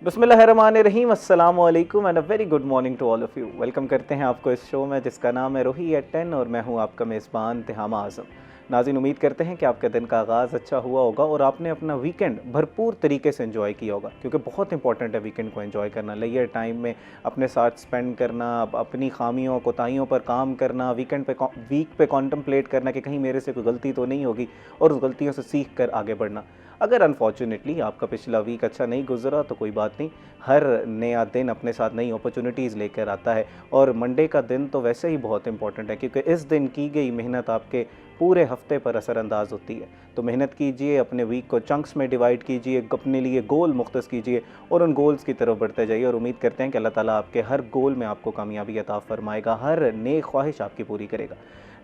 बिस्मिल्लाहिर्रहमानिर्रहीम, अस्सलाम वालेकुम and a very good morning to all of you. Welcome करते हैं आपको इस शो में जिसका नाम है रोही एट 10 और मैं हूं आपका मेज़बान तिहामा आज़म। नाज़रीन, उम्मीद करते हैं कि आपके दिन का आगाज़ अच्छा हुआ होगा और आपने अपना वीकेंड भरपूर तरीके से एंजॉय किया होगा, क्योंकि बहुत इंपॉर्टेंट है वीकेंड को एंजॉय करना, लेयर टाइम में अपने साथ स्पेंड करना, अपनी खामियों कोताहियों पर काम करना, वीक पे कॉन्टम्पलेट करना कि कहीं मेरे से कोई गलती तो नहीं होगी और उस गलतियों से सीख कर आगे बढ़ना। अगर अनफॉर्चुनेटली आपका पिछला वीक अच्छा नहीं गुजरा तो कोई बात नहीं, हर नया दिन अपने साथ नई अपॉर्चुनिटीज़ लेकर आता है और मंडे का दिन तो वैसे ही बहुत इंपॉर्टेंट है, क्योंकि इस दिन की गई मेहनत आपके पूरे हफ्ते पर असरअंदाज होती है। तो मेहनत कीजिए, अपने वीक को चंक्स में डिवाइड कीजिए, अपने लिए गोल मुख्तस कीजिए और उन गोल्स की तरफ बढ़ते जाइए और उम्मीद करते हैं कि अल्लाह ताला आपके हर गोल में आपको कामयाबी अता फरमाएगा, हर नेक ख्वाहिश आपकी पूरी करेगा।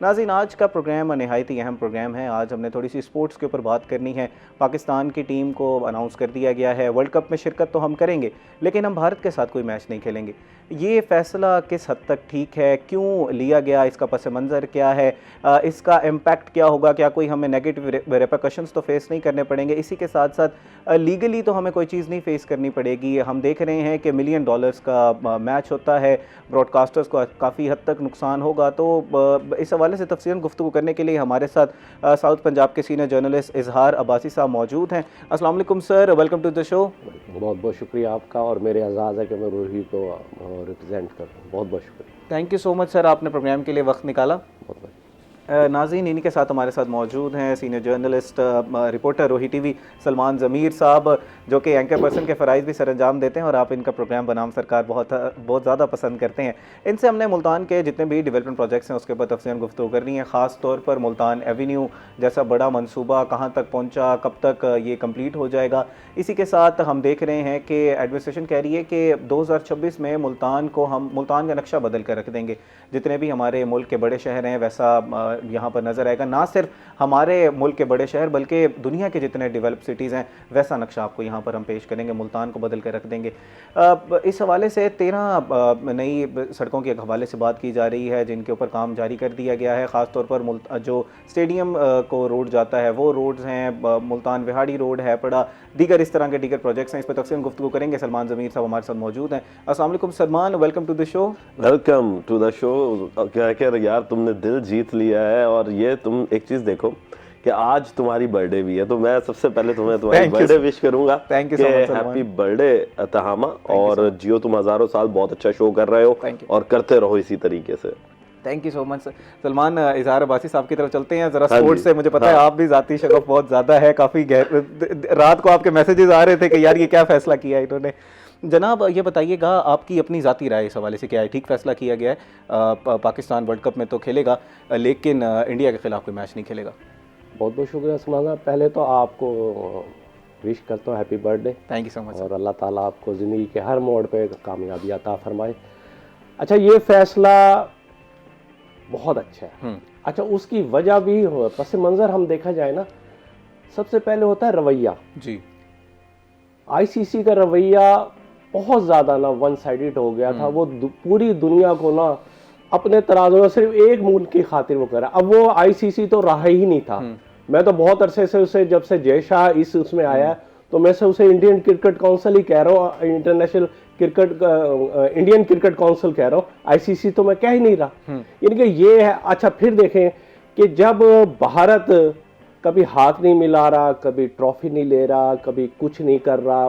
नाज़रीन, आज का प्रोग्राम नहायत ही अहम प्रोग्राम है। आज हमने थोड़ी सी स्पोर्ट्स के ऊपर बात करनी है। पाकिस्तान की टीम को अनाउंस कर दिया गया है, वर्ल्ड कप में शिरकत तो हम करेंगे लेकिन हम भारत के साथ कोई मैच नहीं खेलेंगे। ये फ़ैसला किस हद तक ठीक है, क्यों लिया गया, इसका पस मंज़र क्या है, इसका इम्पैक्ट क्या होगा, क्या कोई हमें नेगेटिव रिपरकशंस तो फेस नहीं करने पड़ेंगे, इसी के साथ साथ लीगली तो हमें कोई चीज़ नहीं फेस करनी पड़ेगी। हम देख रहे हैं कि $1 मिलियन का मैच होता है, ब्रॉडकास्टर्स को काफ़ी हद तक नुकसान होगा। तो इस हवाले से तफसीलन गुफ्तगू करने के लिए हमारे साथ साउथ पंजाब के सीनियर जर्नलिस्ट इजहार अब्बासी साहब मौजूद हैं। अस्सलाम वालेकुम sir, welcome to the show. बहुत बहुत शुक्रिया आपका, और मेरे एजाज़ है कि मैं रोही को रिप्रेजेंट करूँ। बहुत बहुत शुक्रिया। Thank you so much sir, आपने प्रोग्राम के लिए वक्त निकाला। बहुत बहुत नाज़रीन, इन्हीं के साथ हमारे साथ मौजूद हैं सीनियर जर्नलिस्ट रिपोर्टर रोही टीवी सलमान ज़मीर साहब, जो कि एंकर पर्सन के फ़राइज़ भी सरअंजाम देते हैं और आप इनका प्रोग्राम बनाम सरकार बहुत ज़्यादा पसंद करते हैं। इनसे हमने मुल्तान के जितने भी डेवलपमेंट प्रोजेक्ट्स हैं उसके ऊपर तफसीलन गुफ्तगू करनी है, ख़ास तौर पर मुल्तान एवेन्यू जैसा बड़ा मनसूबा कहाँ तक पहुँचा, कब तक ये कम्प्लीट हो जाएगा। इसी के साथ हम देख रहे हैं कि एडमिनिस्ट्रेशन कह रही है कि 2026 में मुल्तान का नक्शा बदल कर रख देंगे। जितने भी हमारे मुल्क के बड़े शहर हैं वैसा यहाँ पर नज़र आएगा। ना सिर्फ हमारे मुल्क के बड़े शहर बल्कि दुनिया के जितने डेवलप सिटीज़ हैं वैसा नक्शा आपको यहाँ पर हम पेश करेंगे, मुल्तान को बदल कर रख देंगे। इस हवाले से 13 नई सड़कों के हवाले से बात की जा रही है जिनके ऊपर काम जारी कर दिया गया है। ख़ास तौर पर जो स्टेडियम को रोड जाता है वो रोड्स हैं, मुल्तान विहाड़ी रोड है पड़ा, दीगर इस तरह के दीगर प्रोजेक्ट्स हैं। इस पर तफसील गुफ्तगू करेंगे। सलमान ज़मीर साहब हमारे साथ मौजूद हैं। अस्सलाम वालेकुम Salman, welcome to the show. Welcome to the show. क्या कह यार, तुमने दिल जीत लिया है। और ये तुम एक चीज़ देखो कि आज तुम्हारी बर्थडे भी है, तो मैं सबसे पहले तुम्हारी बर्थडे विश करूंगा। Thank you so much, happy birthday Tahama, और जियो तुम हज़ारों साल, बहुत अच्छा शो कर रहे हो और करते रहो इसी तरीके से। Thank you so much Salman. इजहार अब्बासी साहब की तरफ चलते हैं ज़रा स्पोर्ट्स से। मुझे पता है आप भी ज़ाती शगफ बहुत ज़्यादा है, काफ़ी रात को आपके मैसेजेस आ रहे थे कि यार ये क्या फ़ैसला किया है इन्होंने। जनाब ये बताइएगा, आपकी अपनी ज़ाती राय इस हवाले से क्या है? ठीक फ़ैसला किया गया है, पाकिस्तान वर्ल्ड कप में तो खेलेगा लेकिन इंडिया के ख़िलाफ़ कोई मैच नहीं खेलेगा। बहुत बहुत शुक्रिया सलमान साहब। पहले तो आपको विश करता हूँ happy birthday. Thank you so much. और अल्लाह ताला आपको ज़िंदगी के हर मोड़ पे कामयाबी अता फरमाए। अच्छा, ये फ़ैसला बहुत अच्छा है। अच्छा, उसकी वजह भी हो, पस मंज़र हम देखा जाए ना, सबसे पहले होता है रवैया जी। आईसीसी का रवैया बहुत ज़्यादा ना वन साइडेड हो गया था। वो पूरी दुनिया को ना अपने तराजू में सिर्फ एक मुल्क की खातिर वो करा। अब वो आईसीसी तो रहा ही नहीं था। मैं तो बहुत अरसे से उसे, जब से जय शाह उसमें आया तो मैं से उसे इंडियन क्रिकेट काउंसिल ही कह रहा हूँ, international cricket Indian cricket council कह रहा हूँ, आईसीसी तो मैं कह ही नहीं रहा। यानी कि ये है। अच्छा, फिर देखें कि जब भारत कभी हाथ नहीं मिला रहा, कभी ट्रॉफी नहीं ले रहा, कभी कुछ नहीं कर रहा,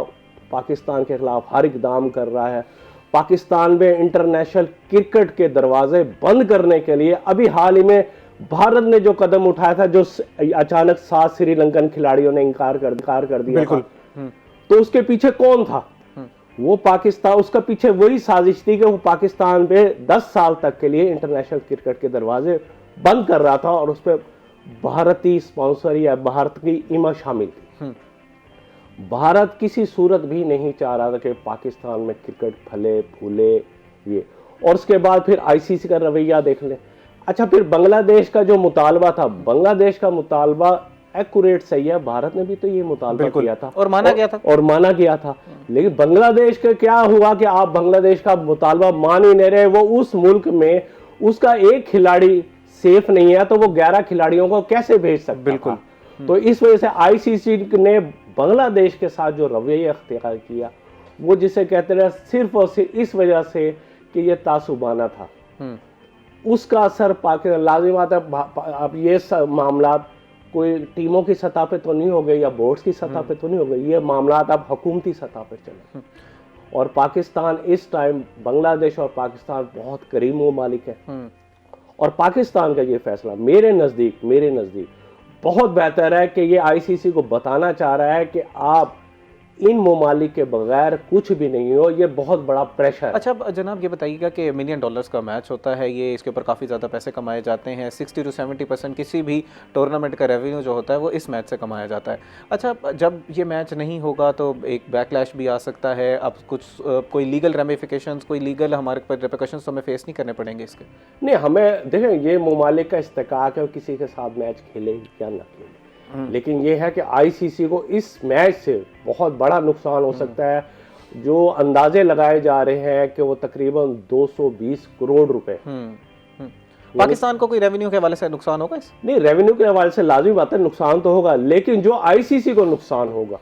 पाकिस्तान के खिलाफ हर इकदाम कर रहा है, पाकिस्तान में इंटरनेशनल क्रिकेट के दरवाजे बंद करने के लिए अभी हाल ही में भारत ने जो कदम उठाया था, जो अचानक 7 श्रीलंकन खिलाड़ियों ने इनकार कर दिया था, तो उसके पीछे कौन था? वो पाकिस्तान, उसका पीछे वही साजिश थी कि वो पाकिस्तान पे 10 साल तक के लिए इंटरनेशनल क्रिकेट के दरवाजे बंद कर रहा था और उस पर भारतीय स्पॉन्सर या भारत की इमा शामिल थी। भारत किसी सूरत भी नहीं चाह रहा था कि पाकिस्तान में क्रिकेट फले फूले ये। और उसके बाद फिर आईसीसी का रवैया देख लें। अच्छा, फिर बांग्लादेश का जो मुतालबा था, बांग्लादेश का मुतालबा एक्यूरेट सही है, भारत ने भी तो ये मुतालबा किया था और माना गया था। लेकिन बांग्लादेश का क्या हुआ कि आप बांग्लादेश का मुतालबा मान ही नहीं रहे। वो उस मुल्क में उसका एक खिलाड़ी सेफ नहीं है तो वो 11 खिलाड़ियों को कैसे भेज सकता? बिल्कुल। तो इस वजह से आईसीसी ने बांग्लादेश के साथ जो रवैया अख्तियार किया वो जिसे कहते हैं सिर्फ और सिर्फ इस वजह से कि ये तासुबाना था, उसका असर पाकिस्तान लाजिम आता है। अब ये मामला कोई टीमों की सतह पे तो नहीं हो गए या बोर्ड्स की सतह पे तो नहीं हो गए, ये मामला अब हुकूमती सतह पे चले। और पाकिस्तान इस टाइम, बांग्लादेश और पाकिस्तान बहुत करीब ममालिक है, और पाकिस्तान का ये फैसला मेरे नज़दीक बहुत बेहतर है कि ये आईसीसी को बताना चाह रहा है कि आप इन ममालिक के बगैर कुछ भी नहीं हो, ये बहुत बड़ा प्रेशर है। अच्छा जनाब, ये बताइएगा कि $1 मिलियन का मैच होता है, ये इसके ऊपर काफ़ी ज़्यादा पैसे कमाए जाते हैं। 60 to 70% किसी भी टूर्नामेंट का रेवेन्यू जो होता है वो इस मैच से कमाया जाता है। अच्छा, जब ये मैच नहीं होगा तो एक बैकलैश भी आ सकता है। अब कुछ कोई लीगल रेमिफिकेशंस, कोई लीगल हमारे पर रिपरकशंस तो हमें फेस नहीं करने पड़ेंगे इसके? नहीं, हमें देखें, ये ममालिक का इस्तेकाक है किसी के साथ मैच खेले या ना खेले, लेकिन ये है कि आईसीसी को इस मैच से बहुत बड़ा नुकसान हो सकता है। जो अंदाजे लगाए जा रहे हैं कि वो तकरीबन 220 करोड़ रुपए। पाकिस्तान को कोई रेवेन्यू के हवाले से नुकसान होगा इस? नहीं, रेवेन्यू के हवाले से लाजमी बात है, नुकसान तो होगा, लेकिन जो आईसीसी को नुकसान होगा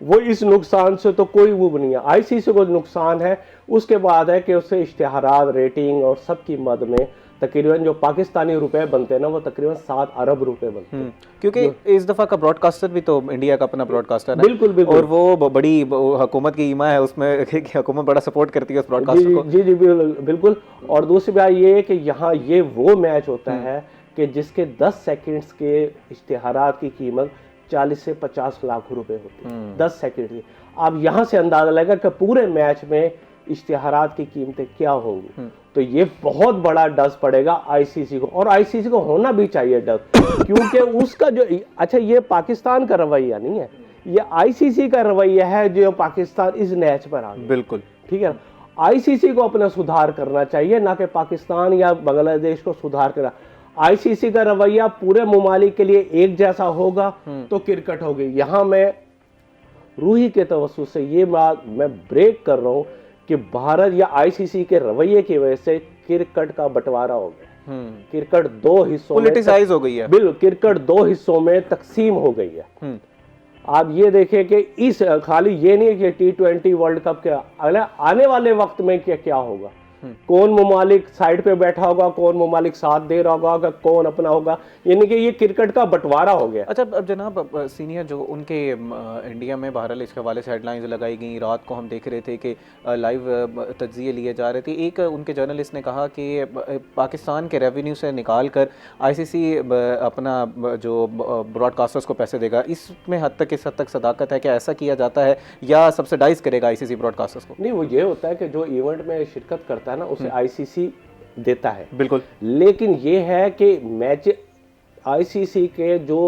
वो इस नुकसान से तो कोई वो नहीं है। आईसीसी को नुकसान है उसके बाद है कि उससे इश्तिहारात, रेटिंग और सब की मद में तकरीबन जो पाकिस्तानी रुपए बनते हैं ना, वो तकरीबन 7 अरब रुपए बनते हैं। क्योंकि इस दफा का ब्रॉडकास्टर भी तो इंडिया का अपना ब्रॉडकास्टर है। बिल्कुल बिल्कुल। और वो बड़ी हुकूमत की ईमा है उसमें, हुकूमत बड़ा सपोर्ट करती है उस ब्रॉडकास्टर को। जी बिल्कुल। और दूसरी बात ये है कि यहाँ ये वो मैच होता है कि जिसके 10 सेकंड्स के इश्तिहारात की कीमत 40 से 50 लाख रुपए होती है, 10 सेकंड की। आप यहाँ से अंदाजा लगा कि पूरे मैच में इश्तिहारात की कीमतें क्या होंगी। तो ये बहुत बड़ा डस पड़ेगा आईसीसी को, और आईसीसी को होना भी चाहिए डस, क्योंकि उसका जो, अच्छा ये पाकिस्तान का रवैया नहीं है, ये आईसीसी का रवैया है जो पाकिस्तान इस मैच पर आ गया। बिल्कुल ठीक है, आईसीसी को अपना सुधार करना चाहिए, ना कि पाकिस्तान या बांग्लादेश को सुधार करना। आईसीसी का रवैया पूरे ममालिक के लिए एक जैसा होगा तो क्रिकेट होगी। यहाँ मैं रूही के तवज्जुह से ये बात मैं ब्रेक कर रहा हूँ कि भारत या आईसीसी के रवैये की वजह से क्रिकेट का बंटवारा हो गया। क्रिकेट 2 हिस्सों में पॉलिटिसाइज हो गई है। बिल्कुल, क्रिकेट 2 हिस्सों में तकसीम हो गई है। आप ये देखें कि इस खाली ये नहीं है कि T20 वर्ल्ड कप के आने वाले वक्त में क्या होगा, कौन ममालिक साइड पे बैठा होगा, कौन ममालिक साथ दे रहा होगा, कौन अपना होगा, यानी कि ये क्रिकेट का बंटवारा हो गया। अच्छा अब जनाब, सीनियर जो उनके इंडिया में बहरहाल इसके हवाले से हेडलाइंस लगाई गई, रात को हम देख रहे थे कि लाइव तज्जिए लिए जा रहे थे। एक उनके जर्नलिस्ट ने कहा कि पाकिस्तान के रेवेन्यू से निकाल कर आईसीसी अपना जो ब्रॉडकास्टर्स को पैसे देगा। इसमें हद तक किस हद तक सदाकत है, क्या ऐसा किया जाता है या सब्सिडाइज करेगा आईसीसी ब्रॉडकास्टर्स को? नहीं, वो ये होता है कि जो इवेंट में शिरकत करता है ना, उसे आईसीसी देता है। बिल्कुल। लेकिन ये है कि मैच आईसीसी के जो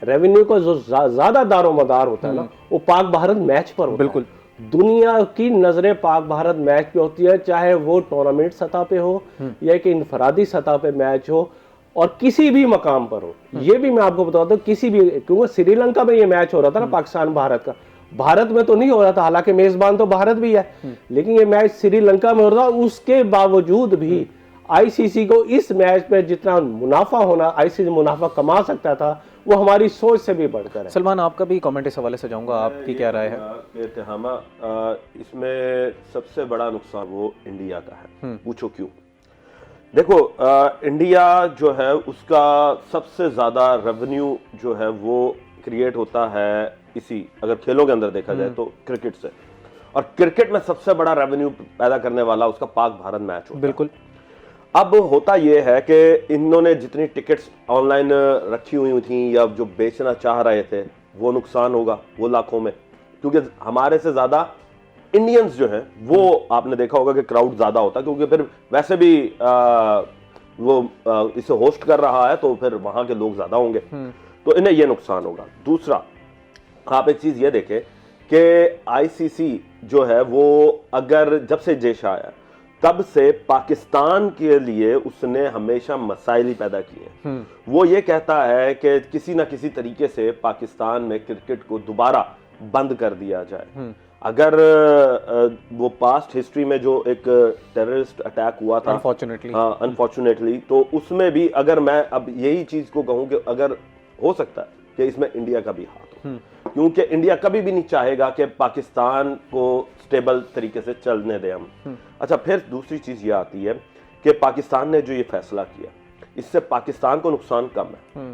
रेवेन्यू का जो ज्यादा दारोमदार होता है ना, वो पाक भारत मैच पर होता बिल्कुल है। दुनिया की नजरें पाक भारत मैच पे होती है, चाहे वो टूर्नामेंट सतह पे हो या कि इनफरादी सतह पे मैच हो, और किसी भी मकाम पर हो। ये भी मैं आपको बताता हूँ, किसी भी, क्योंकि श्रीलंका में ये मैच हो रहा था ना पाकिस्तान भारत का, भारत में तो नहीं हो रहा था, हालांकि मेजबान तो भारत भी है, लेकिन ये मैच श्रीलंका में हो रहा था। उसके बावजूद भी आईसीसी को इस मैच पे जितना मुनाफा होना, आईसीसी मुनाफा कमा सकता था, वो हमारी सोच से भी बढ़कर है। सलमान, आपका भी कमेंट इस हवाले से जाऊंगा, आपकी क्या राय है? इसमें सबसे बड़ा नुकसान वो इंडिया का है। पूछो क्यों? देखो, इंडिया जो है उसका सबसे ज्यादा रेवेन्यू जो है वो क्रिएट होता है इसी, अगर खेलों के अंदर देखा जाए तो क्रिकेट से, और क्रिकेट में सबसे बड़ा रेवेन्यू पैदा करने वाला उसका पाक भारत मैच होता है। बिल्कुल। अब होता यह है कि इन्होंने जितनी टिकट्स ऑनलाइन रखी हुई थी या जो बेचना चाह रहे थे, वो नुकसान होगा, वो लाखों में, क्योंकि हमारे से ज्यादा इंडियंस जो हैं वो आपने देखा होगा कि क्राउड ज्यादा होता है, क्योंकि फिर वैसे भी वो इसे होस्ट कर रहा है तो फिर वहां के लोग ज्यादा होंगे, तो इन्हें ये नुकसान होगा। दूसरा, आप एक चीज ये देखें कि आईसीसी जो है वो अगर जब से जेश आया तब से पाकिस्तान के लिए उसने हमेशा मसाइल पैदा किए। वो ये कहता है कि किसी ना किसी तरीके से पाकिस्तान में क्रिकेट को दोबारा बंद कर दिया जाए। अगर वो पास्ट हिस्ट्री में जो एक टेररिस्ट अटैक हुआ था अनफॉर्चुनेटली, तो उसमें भी अगर मैं अब यही चीज को कहूं कि अगर हो सकता है कि इसमें इंडिया का भी हाथ हो, क्योंकि इंडिया कभी भी नहीं चाहेगा कि पाकिस्तान को स्टेबल तरीके से चलने दें हम। अच्छा, फिर दूसरी चीज ये आती है कि पाकिस्तान ने जो ये फैसला किया, इससे पाकिस्तान को नुकसान कम है,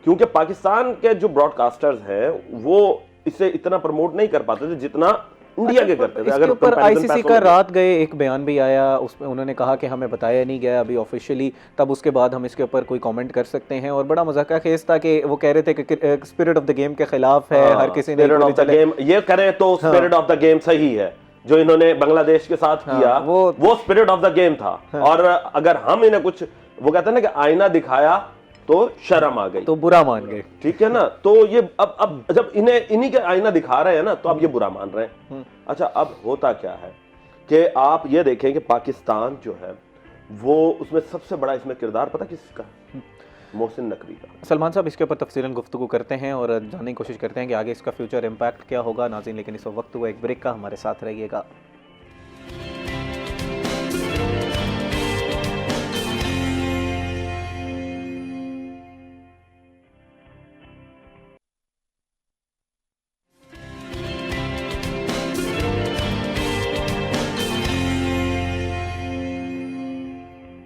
क्योंकि पाकिस्तान के जो ब्रॉडकास्टर्स हैं वो इसे इतना प्रमोट नहीं कर पाते थे जितना इंडिया के करते थे। अगर ऊपर आईसीसी का रात गए एक बयान भी आया, उसमें उन्होंने कहा कि हमें बताया नहीं गया अभी ऑफिशियली, तब उसके बाद हम इसके ऊपर कोई कमेंट कर सकते हैं। और बड़ा मजाक खेज था कि वो कह रहे थे कि स्पिरिट ऑफ द गेम के खिलाफ है, हर किसी ने स्पिरिट ऑफ द गेम ये करें तो स्पिरिट ऑफ द गेम सही है। जो इन्होंने बांग्लादेश के साथ किया वो स्पिरिट ऑफ द गेम था। और अगर हम इन्हें कुछ, वो कहते हैं ना कि आईना दिखाया तो शर्म आ गई, तो बुरा मान गए, ठीक है ना। तो ये अब जब इन्हीं के आईना दिखा रहे हैं ना, तो अब ये बुरा मान रहे हैं। अच्छा, अब होता क्या है कि आप ये देखें कि पाकिस्तान जो है वो, उसमें सबसे बड़ा इसमें किरदार पता किसका? मोहसिन नकवी का। सलमान साहब, इसके ऊपर तफसीलन गुफ्तगू करते हैं और जानने की कोशिश करते हैं कि आगे इसका फ्यूचर इम्पैक्ट क्या होगा नाज़रीन। लेकिन इस वक्त हुआ एक ब्रेक का, हमारे साथ रहिएगा।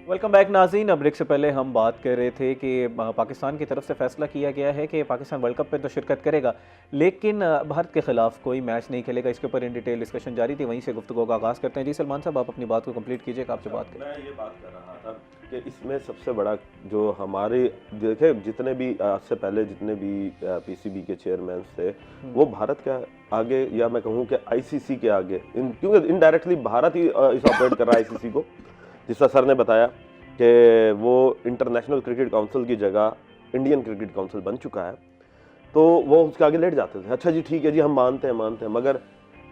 वेलकम बैक नाज़रीन। अब ब्रेक से पहले हम बात कर रहे थे कि पाकिस्तान की तरफ से फैसला किया गया है कि पाकिस्तान वर्ल्ड कप पे तो शिरकत करेगा, लेकिन भारत के खिलाफ कोई मैच नहीं खेलेगा। इसके ऊपर इन डिटेल डिस्कशन जारी थी, वहीं से गुफ्तगू का आगाज़ करते हैं। जी सलमान साहब, आप अपनी बात को कंप्लीट कीजिएगा, आपसे बात करें। मैं ये बात कर रहा था कि इसमें सबसे बड़ा जो हमारे देखे, जितने भी आज से पहले जितने भी पीसीबी के चेयरमैन थे, वो भारत के आगे, या मैं कहूँ कि आईसीसी के आगे, क्योंकि इनडायरेक्टली भारत ही इस ऑपरेट कर रहा है आईसीसी को। जिस सर ने बताया कि वो इंटरनेशनल क्रिकेट काउंसिल की जगह इंडियन क्रिकेट काउंसिल बन चुका है, तो वो उसके आगे लेट जाते थे। अच्छा जी, ठीक है जी, हम मानते हैं, मगर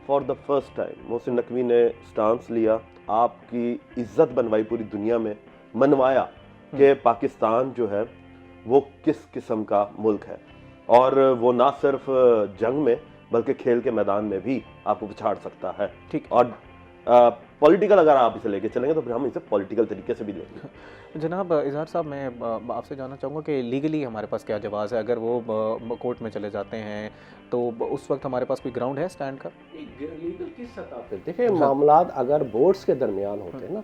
for the first time Mohsin Naqvi ने स्टांस लिया, आपकी इज्जत बनवाई पूरी दुनिया में, मनवाया कि पाकिस्तान जो है वो किस किस्म का मुल्क है, और वो ना सिर्फ जंग में बल्कि खेल के मैदान में भी आपको पछाड़ सकता है। ठीक। और पॉलिटिकल अगर आप इसे लेके चलेंगे तो फिर हम इसे पॉलिटिकल तरीके से भी लेंगे। जनाब इजहार साहब, मैं आपसे जानना चाहूँगा कि लीगली हमारे पास क्या जवाज़ है? अगर वो कोर्ट में चले जाते हैं तो उस वक्त हमारे पास कोई ग्राउंड है स्टैंड का? लीगल किस सतह पे? देखिए, मामलात अगर बोर्ड्स के दरमियान होते हैं ना,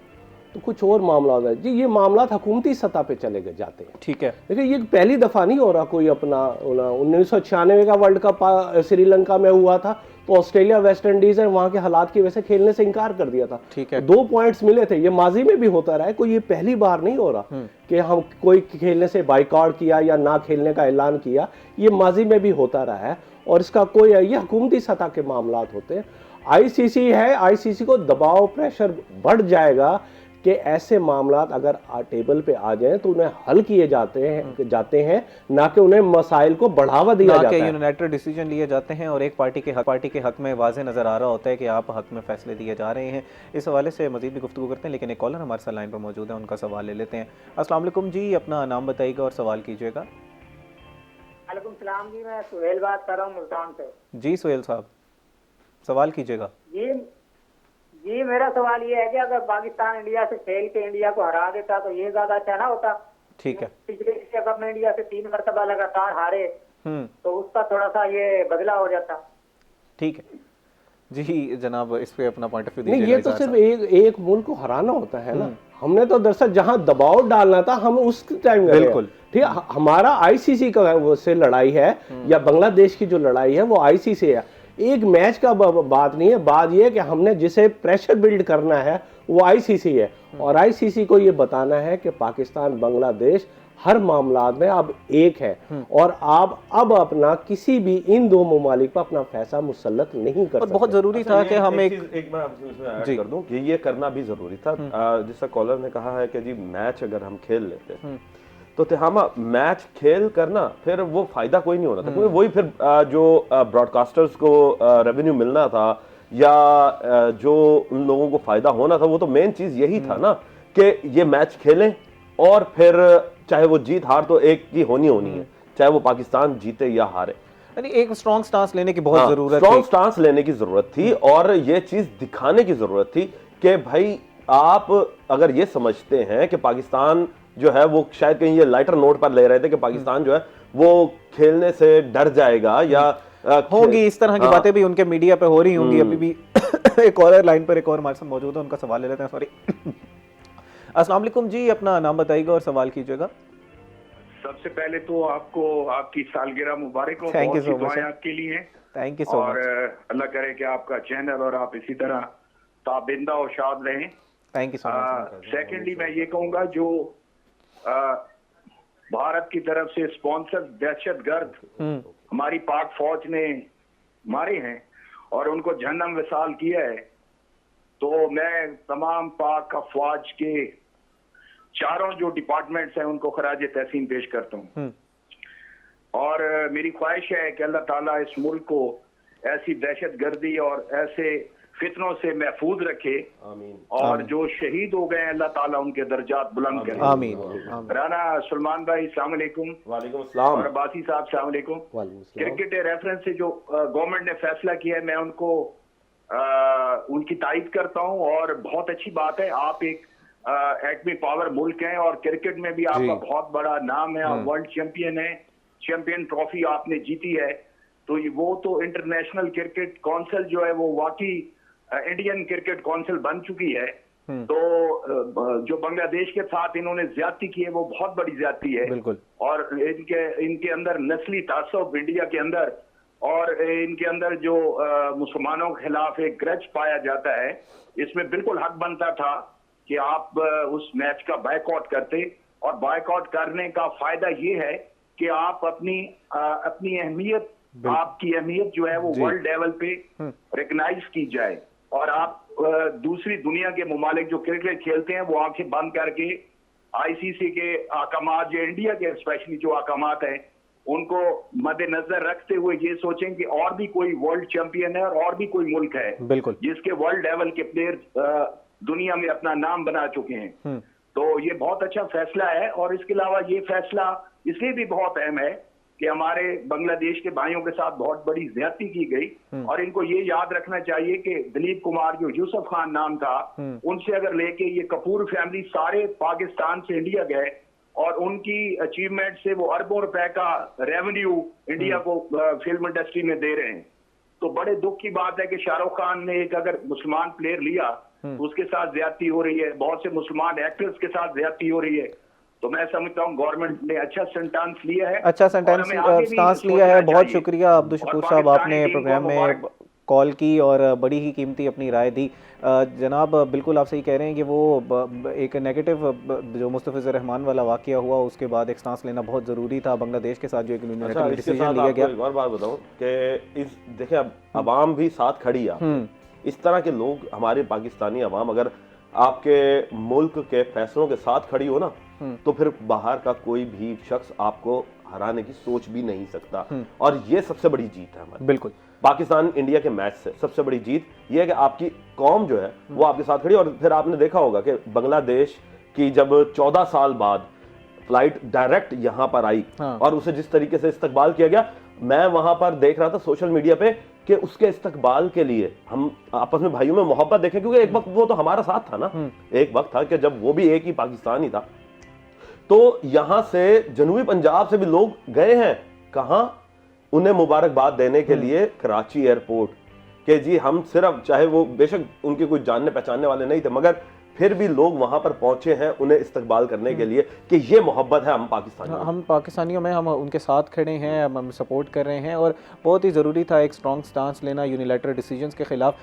तो कुछ और मामला है जी। ये मामला हुकूमती सतह पे चले जाते हैं। ठीक है। देखिए, ये पहली दफ़ा नहीं हो रहा कोई अपना 1996 का वर्ल्ड कप श्रीलंका में हुआ था, तो ऑस्ट्रेलिया वेस्ट इंडीज है, वहाँ के हालात की वजह से खेलने से इनकार कर दिया था। ठीक है। 2 पॉइंट्स मिले थे। ये माजी में भी होता रहा है, कोई ये पहली बार नहीं हो रहा कि हम कोई खेलने से बाइकआउट किया या ना खेलने का ऐलान किया। ये माजी में भी होता रहा है, और इसका कोई, ये हुकूमती सतह के मामलात होते हैं। आईसीसी है, आईसीसी को दबाव, प्रेशर बढ़ जाएगा कि ऐसे मामलात अगर टेबल पे आ जाएं तो उन्हें हल किए जाते हैं, ना कि उन्हें मसाइल को बढ़ावा दिया जाता है। यूनाइटेड डिसीजन लिए जाते हैं और एक पार्टी के हक में वाज़े नज़र आ रहा होता है कि आप हक में फैसले दिए जा रहे हैं। इस हवाले से मज़ीद भी गुफ्तगू करते हैं, लेकिन एक कॉलर हमारे साथ लाइन पर मौजूद है, उनका सवाल ले लेते हैं। अस्सलाम वालेकुम जी, अपना नाम बताइएगा और सवाल कीजिएगा। वालेकुम सलाम जी, मैं सुहेल बात कर रहा हूँ मुल्तान से। जी सुहेल साहब, सवाल कीजिएगा। जी, मेरा सवाल ये है कि अगर पाकिस्तान इंडिया से खेल के इंडिया को हरा देता तो ये ज्यादा अच्छा ना होता? ठीक है। पिछले एशिया कप में इंडिया से 3 मरतबा लगातार हारे, तो उसका थोड़ा सा ये बदला हो जाता। ठीक है जी जनाब, इस पे अपना पॉइंट ऑफ व्यू दीजिए। ये तो सिर्फ एक मुल्क को हराना होता है ना। हमने तो दरअसल जहां दबाव डालना था हम उस टाइम गए। बिल्कुल ठीक है। हमारा आईसीसी का वो से लड़ाई है, या बांग्लादेश की जो लड़ाई है वो आईसीसी है। एक मैच का बात नहीं है। बात ये है कि हमने जिसे प्रेशर बिल्ड करना है वो आईसीसी है, और आईसीसी को ये बताना है कि पाकिस्तान बांग्लादेश हर मामला में अब एक है, और आप अब अपना किसी भी इन 2 ममालिक पर अपना फैसला मुसल्लत नहीं कर सकते। बहुत जरूरी था कि हम एक मैं इसमें ऐड कर दूं कि ये करना भी जरूरी था। जैसा कॉलर ने कहा है कि जी मैच अगर हम खेल लेते तो तिहामा मैच खेल करना फिर वो फायदा कोई नहीं होना था, क्योंकि वही फिर जो ब्रॉडकास्टर्स को रेवेन्यू मिलना था या जो उन लोगों को फायदा होना था, वो तो मेन चीज यही था ना कि ये मैच खेलें, और फिर चाहे वो जीत हार तो एक की होनी है, चाहे वो पाकिस्तान जीते या हारे। एक स्ट्रॉन्ग स्टांस लेने की बहुत जरूरत थी। स्ट्रॉन्ग स्टांस लेने की जरूरत थी, और ये चीज दिखाने की जरूरत थी कि भाई आप अगर ये समझते हैं कि पाकिस्तान जो है वो शायद कहीं ये लाइटर नोट पर ले रहे थे कि पाकिस्तान जो है वो खेलने से डर जाएगा या होंगी इस तरह की बातें भी उनके मीडिया पे हो रही होंगी अभी भी। एक और लाइन पर एक और हमारे साथ मौजूद है, उनका सवाल ले लेते हैं। सॉरी। अस्सलाम वालेकुम जी, अपना नाम बताइएगा और सवाल कीजिएगा। सबसे पहले तो आपको आपकी सालगिरह मुबारक हो, Thank you बहुत सी so much, दुआएं sir. आपके लिए हैं। थैंक यू सो और मच। अल्लाह करे कि आपका चैनल और आप इसी तरह ताबिंदा और शाद रहें। Thank you so much. Secondly मैं ये कहूंगा जो भारत की तरफ से स्पॉन्सर दहशतगर्द हमारी पाक फौज ने मारे हैं और उनको जहन्नम विसाल किया है, तो मैं तमाम पाक अफवाज के चारों जो डिपार्टमेंट्स हैं उनको खराज तहसीन पेश करता हूँ। और मेरी ख्वाहिश है कि अल्लाह ताला इस मुल्क को ऐसी दहशतगर्दी और ऐसे फितनों से महफूज रखे। आमीन। और जो शहीद हो गए हैं अल्लाह ताला उनके दर्जात बुलंद करे। आमीन। राना सलमान भाई अस्सलाम वालेकुम। वालेकुम अस्सलाम। और अब्बासी साहब अस्सलाम वालेकुम। क्रिकेट रेफरेंस से जो गवर्नमेंट ने फैसला किया है मैं उनको उनकी तारीफ करता हूँ और बहुत अच्छी बात है। आप एक एटमी पावर मुल्क हैं और क्रिकेट में भी आपका बहुत बड़ा नाम है, आप वर्ल्ड चैंपियन है, चैंपियन ट्रॉफी आपने जीती है। तो वो तो इंटरनेशनल क्रिकेट काउंसिल जो है वो वाकई इंडियन क्रिकेट काउंसिल बन चुकी है। तो जो बांग्लादेश के साथ इन्होंने ज्यादती की है वो बहुत बड़ी ज्यादती है। बिल्कुल। और इनके अंदर नस्ली तासुब इंडिया के अंदर और इनके अंदर जो मुसलमानों के खिलाफ एक ग्रज पाया जाता है, इसमें बिल्कुल हक बनता था कि आप उस मैच का बायकॉट करते। और बायकॉट करने का फायदा ये है कि आप अपनी अहमियत, आपकी अहमियत जो है वो वर्ल्ड लेवल पे रिकग्नाइज की जाए और आप दूसरी दुनिया के मुमालिक जो क्रिकेट खेलते हैं वो आंखें बंद करके आईसीसी के अहकामात या इंडिया के स्पेशली जो अहकामात हैं उनको मद्देनजर रखते हुए ये सोचें कि और भी कोई वर्ल्ड चैंपियन है और भी कोई मुल्क है बिल्कुल जिसके वर्ल्ड लेवल के प्लेयर दुनिया में अपना नाम बना चुके हैं। तो ये बहुत अच्छा फैसला है। और इसके अलावा ये फैसला इसलिए भी बहुत अहम है कि हमारे बांग्लादेश के भाइयों के साथ बहुत बड़ी ज्यादती की गई और इनको ये याद रखना चाहिए कि दिलीप कुमार जो यूसुफ खान नाम था, उनसे अगर लेके ये कपूर फैमिली सारे पाकिस्तान से इंडिया गए और उनकी अचीवमेंट से वो अरबों रुपए का रेवेन्यू इंडिया को फिल्म इंडस्ट्री में दे रहे हैं। तो बड़े दुख की बात है कि शाहरुख खान ने एक अगर मुसलमान प्लेयर लिया तो उसके साथ ज्यादती हो रही है, बहुत से मुसलमान एक्टर्स के साथ ज्यादती हो रही है। तो मैं समझता हूँ गवर्नमेंट ने अच्छा स्टांस लिया है, अच्छा स्टांस लिया है। बहुत शुक्रिया अब्दुल शकूर साहब, आपने प्रोग्राम में कॉल की और बड़ी ही कीमती अपनी राय दी। जनाब बिल्कुल आप सही कह रहे हैं कि वो एक नेगेटिव जो मुस्तफ़िज़ुर रहमान वाला वाक़या हुआ उसके बाद एक स्टांस लेना बहुत ज़रूरी था। बांग्लादेश के साथ जो एक यूनिलैटरल डिसीजन लिया गया। एक और बात बताऊं कि इस देखिए अब अवाम भी साथ खड़ी है। इस तरह के लोग हमारे पाकिस्तानी अवाम अगर आपके मुल्क के फैसलों के साथ खड़ी हो ना तो फिर बाहर का कोई भी शख्स आपको हराने की सोच भी नहीं सकता। और ये सबसे बड़ी जीत है हमारी। बिल्कुल पाकिस्तान इंडिया के मैच से सबसे बड़ी जीत ये है कि आपकी कौम जो है वो आपके साथ खड़ी। और फिर आपने देखा होगा कि बांग्लादेश की जब 14 साल बाद फ्लाइट डायरेक्ट यहां पर आई और उसे जिस तरीके से इस्तकबाल किया गया, मैं वहां पर देख रहा था सोशल मीडिया पे कि उसके इस्तकबाल के लिए हम आपस में भाइयों में मोहब्बत देखें, क्योंकि एक वक्त वो तो हमारा साथ था ना। एक वक्त था कि जब वो भी एक ही पाकिस्तानी था। तो यहां से जनूबी पंजाब से भी लोग गए हैं कहां, उन्हें मुबारकबाद देने के लिए कराची एयरपोर्ट के जी हम सिर्फ, चाहे वो बेशक उनके कोई जानने पहचानने वाले नहीं थे, मगर फिर भी लोग वहां पर पहुंचे हैं उन्हें इस्तकबाल करने के लिए कि ये मोहब्बत है हम पाकिस्तानियों में, हम उनके साथ खड़े हैं, हम सपोर्ट कर रहे हैं। और बहुत ही ज़रूरी था एक स्ट्रॉन्ग स्टांस लेना यूनिलैटरल डिसीजंस के खिलाफ।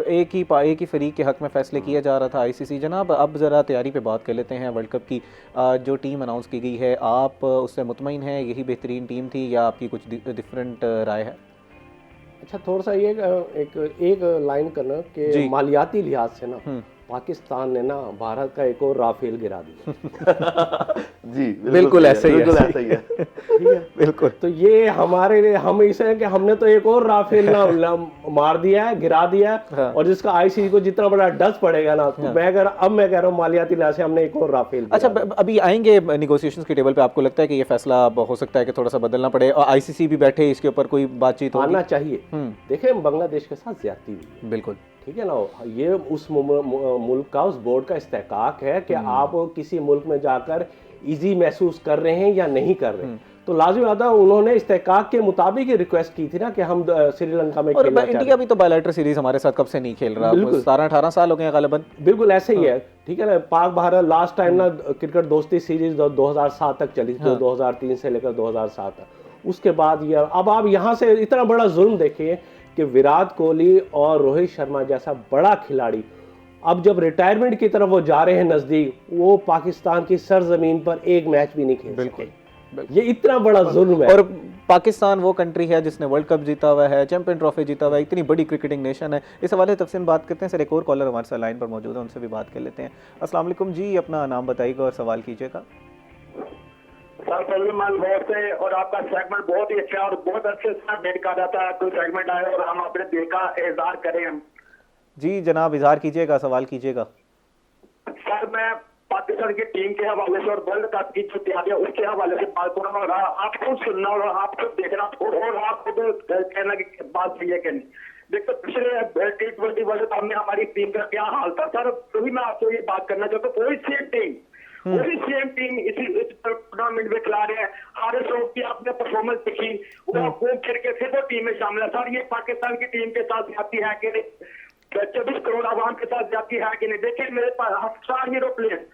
एक ही फरीक के हक में फैसले किया जा रहा था आईसीसी। जनाब अब ज़रा तैयारी पे बात कर लेते हैं वर्ल्ड कप की। जो टीम अनाउंस की गई है, आप उससे मुतमईन हैं, यही बेहतरीन टीम थी या आपकी कुछ डिफरेंट राय है? अच्छा, थोड़ा सा ये एक लाइन करना कि मालियाती लिहाज से ना पाकिस्तान ने ना भारत का एक और राफेल गिरा दिया। जी बिल्कुल ऐसे ही है। ठीक है, बिल्कुल। तो ये हमारे लिए हम इसे है कि हमने तो एक और राफेल ना मार दिया है, गिरा दिया है। हाँ। और जिसका आईसीसी को जितना बड़ा डस पड़ेगा ना, तो हाँ। मैं कह रहा हूँ मालियाती लिहाज से हमने एक और राफेल। अच्छा, अभी आएंगे निगोशिएशंस की टेबल पे, आपको लगता है कि ये फैसला हो सकता है कि थोड़ा सा बदलना पड़े और आईसीसी भी बैठे इसके ऊपर कोई बातचीत आना चाहिए? देखिए बांग्लादेश के साथ ज्यादती हुई, बिल्कुल ठीक है ना, ये उस मुल्क का, उस बोर्ड का इस्तेहकाक है कि आप किसी मुल्क में जाकर इजी महसूस कर रहे हैं या नहीं कर रहे हैं। तो लाजिम आता उन्होंने इस्तेहकाक के मुताबिक ही रिक्वेस्ट की थी ना कि हम श्रीलंका में और खेलना इंडिया भी तो बायलैटरल सीरीज हमारे साथ कब से नहीं खेल रहा, 17-18 साल हो गए गालिबन। बिल्कुल ऐसे ही है, ठीक है ना। पाक भारत लास्ट टाइम ना क्रिकेट दोस्ती सीरीज 2007 तक चली थी, 2003 से लेकर 2007 तक। उसके बाद ये अब आप यहाँ से इतना बड़ा जुल्म देखिए कि विराट कोहली और रोहित शर्मा जैसा बड़ा खिलाड़ी अब जब रिटायरमेंट की तरफ वो जा रहे हैं नजदीक, वो पाकिस्तान की सरजमीन पर एक मैच भी नहीं खेल सके। ये इतना बड़ा जुल्म है। और पाकिस्तान वो कंट्री है जिसने वर्ल्ड कप जीता हुआ है, चैंपियन ट्रॉफी जीता हुआ है, इतनी बड़ी क्रिकेटिंग नेशन है। इस हवाले से तफसील बात करते हैं। सर एक और कॉलर हमारे साथ लाइन पर मौजूद है, उनसे भी बात कर लेते हैं। अस्सलाम वालेकुम जी, अपना नाम बताइएगा और सवाल कीजिएगा। सर सलमान बहुत है और आपका सेगमेंट बहुत ही अच्छा और बहुत अच्छे से वेट कर रहा था कोई सेगमेंट आए और हम अपने दिल का इजहार करें। हम जी जनाब, इजहार कीजिएगा, सवाल कीजिएगा। सर मैं पाकिस्तान की टीम के हवाले से और वर्ल्ड कप की जो तैयारी है उसके हवाले से बात कर रहा हूँ। आप खुद सुनना और आप खुद देखना और आप खुद कहना की बात सही है कि नहीं। देखो पिछले T20 वर्ल्ड कप में हमारी टीम का क्या हाल था सर, तभी मैं आपसे ये बात करना चाहता हूँ। वही सेम टीम इस टूर्नामेंट में खिला रहे हैं। हारिस रऊफ की आपने परफॉर्मेंस देखी, वो घूम फिर के फिर वो टीम में शामिल है। सर ये पाकिस्तान की टीम के साथ जाती है कि नहीं, 24 करोड़ आवाम के साथ जाती है कि नहीं। देखिए मेरे पास star hero player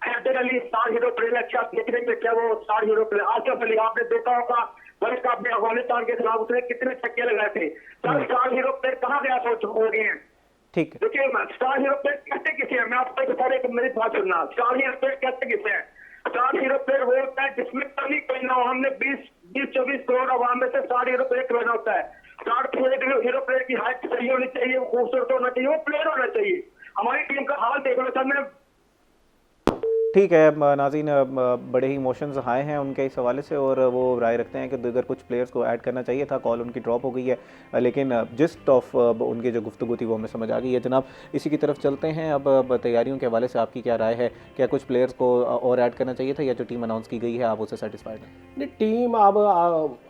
Haider Ali star hero player, अच्छा देखने में क्या वो star hero player. Asif Ali आपने देखा होगा वर्ल्ड कप में अफगानिस्तान के खिलाफ उसने कितने छक्के लगाए थे। सर स्टार हीरो प्लेयर कहाँ गया हो गए हैं। ठीक है, देखिए स्टार हीरो प्लेयर कहते किसे हैं, मैं आपको बता रहा हूँ, मेरी बात सुनना। स्टार हीरो प्लेयर कहते किसे हैं? स्टार हीरो प्लेयर वो होता है जिसमें कमी कोई ना हो। हमने 20-24 करोड़ आवाम में से स्टार हीरो प्लेयर कहना होता है। स्टार हीरो प्लेयर की हाइट सही होनी चाहिए, वो खूबसूरत होना चाहिए, वो प्लेयर होना चाहिए। हमारी टीम का हाल देख लो सर। मैं ठीक है नाज़रीन, बड़े ही इमोशंस आए हैं उनके इस हवाले से और वो राय रखते हैं कि अगर कुछ प्लेयर्स को ऐड करना चाहिए था। कॉल उनकी ड्रॉप हो गई है, लेकिन जिस्ट ऑफ उनकी जो गुफ्तगू थी वो हमें समझ आ गई है। जनाब इसी की तरफ चलते हैं। अब तैयारियों के हवाले से आपकी क्या राय है, क्या कुछ प्लेयर्स को और ऐड करना चाहिए था या जो टीम अनाउंस की गई है आप उससे सेटिस्फाइड हैं? नहीं, टीम अब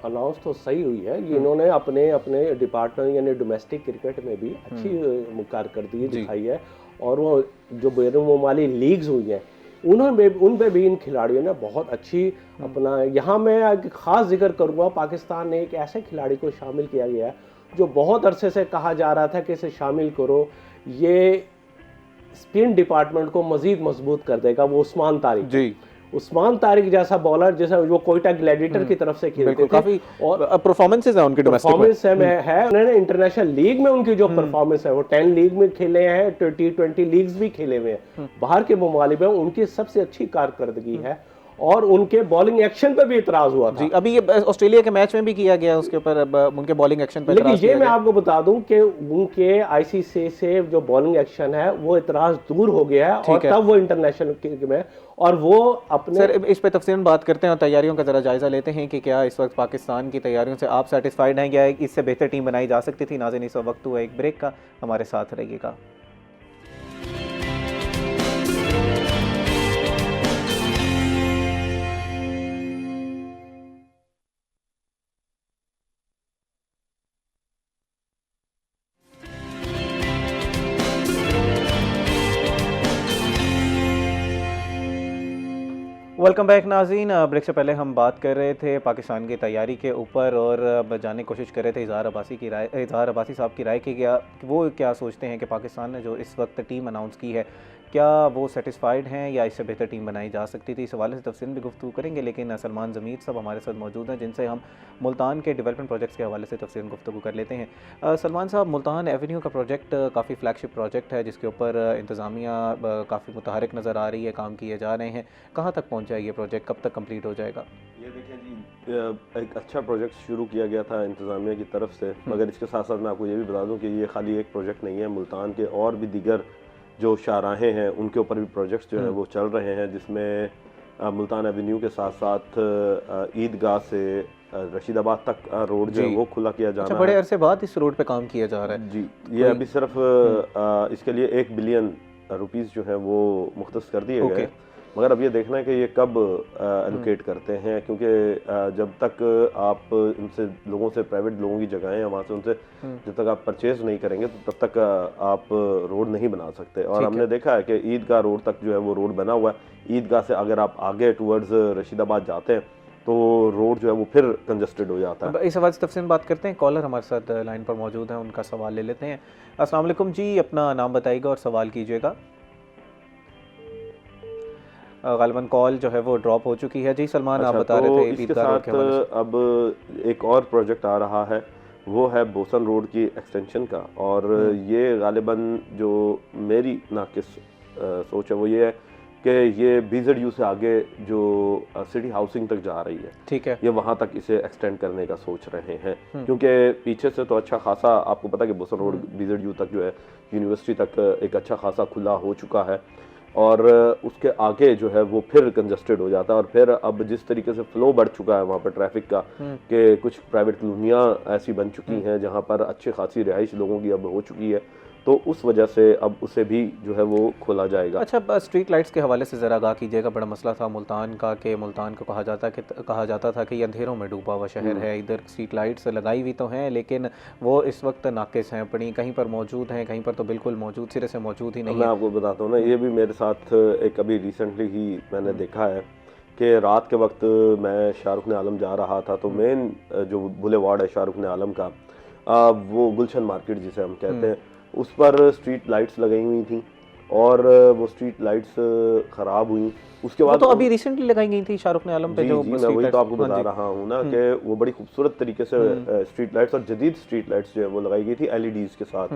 अनाउंस तो सही हुई है। ये इन्होंने अपने अपने डिपार्टमेंट यानी डोमेस्टिक क्रिकेट में भी अच्छी कारकर्दगी दिखाई है और वो जो बैरून-मुमाली लीग्स हुई हैं उन पे भी इन खिलाड़ियों ने बहुत अच्छी अपना। यहाँ मैं एक ख़ास जिक्र करूँगा, पाकिस्तान ने एक ऐसे खिलाड़ी को शामिल किया गया है जो बहुत अरसे से कहा जा रहा था कि इसे शामिल करो, ये स्पिन डिपार्टमेंट को मज़ीद मजबूत कर देगा। वो उस्मान तारिक जी, उस्मान तारिक जैसा बॉलर जैसा वो कोयटा ग्लैडिएटर की तरफ से खेलते थे, काफी और परफॉर्मेंसेस है उनकी परफॉर्मेंस है। उन्होंने इंटरनेशनल लीग में उनकी जो परफॉर्मेंस है वो 10 लीग में खेले हैं, T20 लीग्स भी खेले हुए हैं बाहर के ममालिक में। उनकी सबसे अच्छी कारकर्दगी है और उनके बॉलिंग एक्शन पे भी इतराज हुआ था जी। अभी ये ऑस्ट्रेलिया के मैच में भी किया गया उसके ऊपर, उनके बॉलिंग एक्शन पे। लेकिन ये मैं आपको बता दूं कि उनके आईसीसी से जो बॉलिंग एक्शन है वो इतराज दूर हो गया है और तब वो इंटरनेशनल में और वो अपने। सर इस पे तफसीलन बात करते हैं और तैयारियों का जरा जायजा लेते हैं कि क्या इस वक्त पाकिस्तान की तैयारियों से आप सेटिस्फाइड हैं या इससे बेहतर टीम बनाई जा सकती थी। नाज़रीन इस वक्त हुआ एक ब्रेक का, हमारे साथ रहिएगा। वेलकम बैक नाज़रीन। ब्रेक से पहले हम बात कर रहे थे पाकिस्तान की तैयारी के ऊपर और जानने की कोशिश कर रहे थे इजहार अब्बासी साहब की राय की कि वो क्या सोचते हैं कि पाकिस्तान ने जो इस वक्त टीम अनाउंस की है क्या वो सेटिस्फाइड हैं या इससे बेहतर टीम बनाई जा सकती थी। इस हवाले से तफसील भी गुफ्तगू करेंगे, लेकिन सलमान ज़मीर साहब हमारे साथ मौजूद हैं जिनसे हम मुल्तान के डेवलपमेंट प्रोजेक्ट्स के हवाले से तफसील गुफ्तगू कर लेते हैं। सलमान साहब, मुल्तान एवेन्यू का प्रोजेक्ट काफ़ी फ्लैगशिप प्रोजेक्ट है जिसके ऊपर इंतज़ामिया काफ़ी मुतहरिक नज़र आ रही है, काम किए जा रहे हैं। कहाँ तक पहुँचा है ये प्रोजेक्ट, कब तक कम्प्लीट हो जाएगा? ये देखें जी, एक अच्छा प्रोजेक्ट शुरू किया गया था इंतज़ामिया की तरफ से, मगर इसके साथ साथ मैं आपको ये भी बता दूं कि ये खाली एक प्रोजेक्ट नहीं है। मुल्तान के और भी दीगर जो शाहराहें हैं उनके ऊपर भी प्रोजेक्ट्स जो हैं वो चल रहे हैं, जिसमें मुल्तान एवेन्यू के साथ साथ ईदगाह से रशीदाबाद तक रोड जो है वो खुला किया जा रहा है। बड़े अरसे बाद इस रोड पे काम किया जा रहा है जी। ये अभी सिर्फ इसके लिए 1 बिलियन रुपीस जो है वो मुख्तस कर दिए गए, मगर अब ये देखना है कि ये कब एलोकेट करते हैं, क्योंकि जब तक आप इनसे लोगों से, प्राइवेट लोगों की जगहें हैं वहाँ से उनसे जब तक आप परचेज नहीं करेंगे तो तब तक आप रोड नहीं बना सकते। और हमने देखा है कि ईदगाह रोड तक जो है वो रोड बना हुआ है। ईदगाह से अगर आप आगे टूवर्ड्स रशीदाबाद जाते हैं तो रोड जो है वो फिर कंजस्टेड हो जाता है। अब इस हवाले से तफसील बात करते हैं। कॉलर हमारे साथ लाइन पर मौजूद हैं, उनका सवाल ले लेते हैं। अस्सलाम वालेकुम जी, अपना नाम बताइएगा और सवाल कीजिएगा। गालिबन कॉल जो है वो ड्रॉप हो चुकी है। जी सलमान, आप बता रहे थे इसके साथ अब एक और प्रोजेक्ट आ रहा है, वो है बोसन रोड की एक्सटेंशन का, और ये गालिबन जो मेरी नाकिस सोच है वो ये है कि ये BZU से आगे जो सिटी हाउसिंग तक जा रही है, ठीक है, ये वहाँ तक इसे एक्सटेंड करने का सोच रहे हैं, क्योंकि पीछे से तो अच्छा खासा आपको पता है कि बोसन रोड BZU तक जो है यूनिवर्सिटी तक एक अच्छा खासा खुला हो चुका है, और उसके आगे जो है वो फिर कंजस्टेड हो जाता है। और फिर अब जिस तरीके से फ्लो बढ़ चुका है वहाँ पर ट्रैफिक का, कि कुछ प्राइवेट कॉलोनियाँ ऐसी बन चुकी हैं जहाँ पर अच्छी खासी रिहाइश लोगों की अब हो चुकी है, तो उस वजह से अब उसे भी जो है वो खोला जाएगा। अच्छा, स्ट्रीट लाइट्स के हवाले से ज़रा आगाह कीजिएगा। बड़ा मसला था मुल्तान का, कि मुल्तान को कहा जाता था कि ये अंधेरों में डूबा हुआ शहर है, इधर स्ट्रीट लाइट्स लगाई हुई तो हैं लेकिन वो इस वक्त नाकिस हैं, अपनी कहीं पर मौजूद हैं, कहीं पर तो बिल्कुल मौजूद, सिरे से मौजूद ही नहीं मैं है। आपको बताता हूँ ना, ये भी मेरे साथ एक अभी रिसेंटली ही मैंने देखा है कि रात के वक्त मैं शाहरुख ने आलम जा रहा था, तो मेन जो बुलेवार्ड है शाहरुख ने आलम का, वो गुलशन मार्केट जिसे हम कहते हैं, उस पर स्ट्रीट लाइट्स लगाई हुई थी, और वो स्ट्रीट लाइट्स ख़राब हुई। उसके बाद तो अभी रिसेंटली लगाई गई थी शाहरुख ने आलम पे, जो मैं वही तो आपको बता रहा हूँ ना कि वो बड़ी खूबसूरत तरीके से स्ट्रीट लाइट्स और जदीद स्ट्रीट लाइट्स जो है वो लगाई गई थी LEDs के साथ,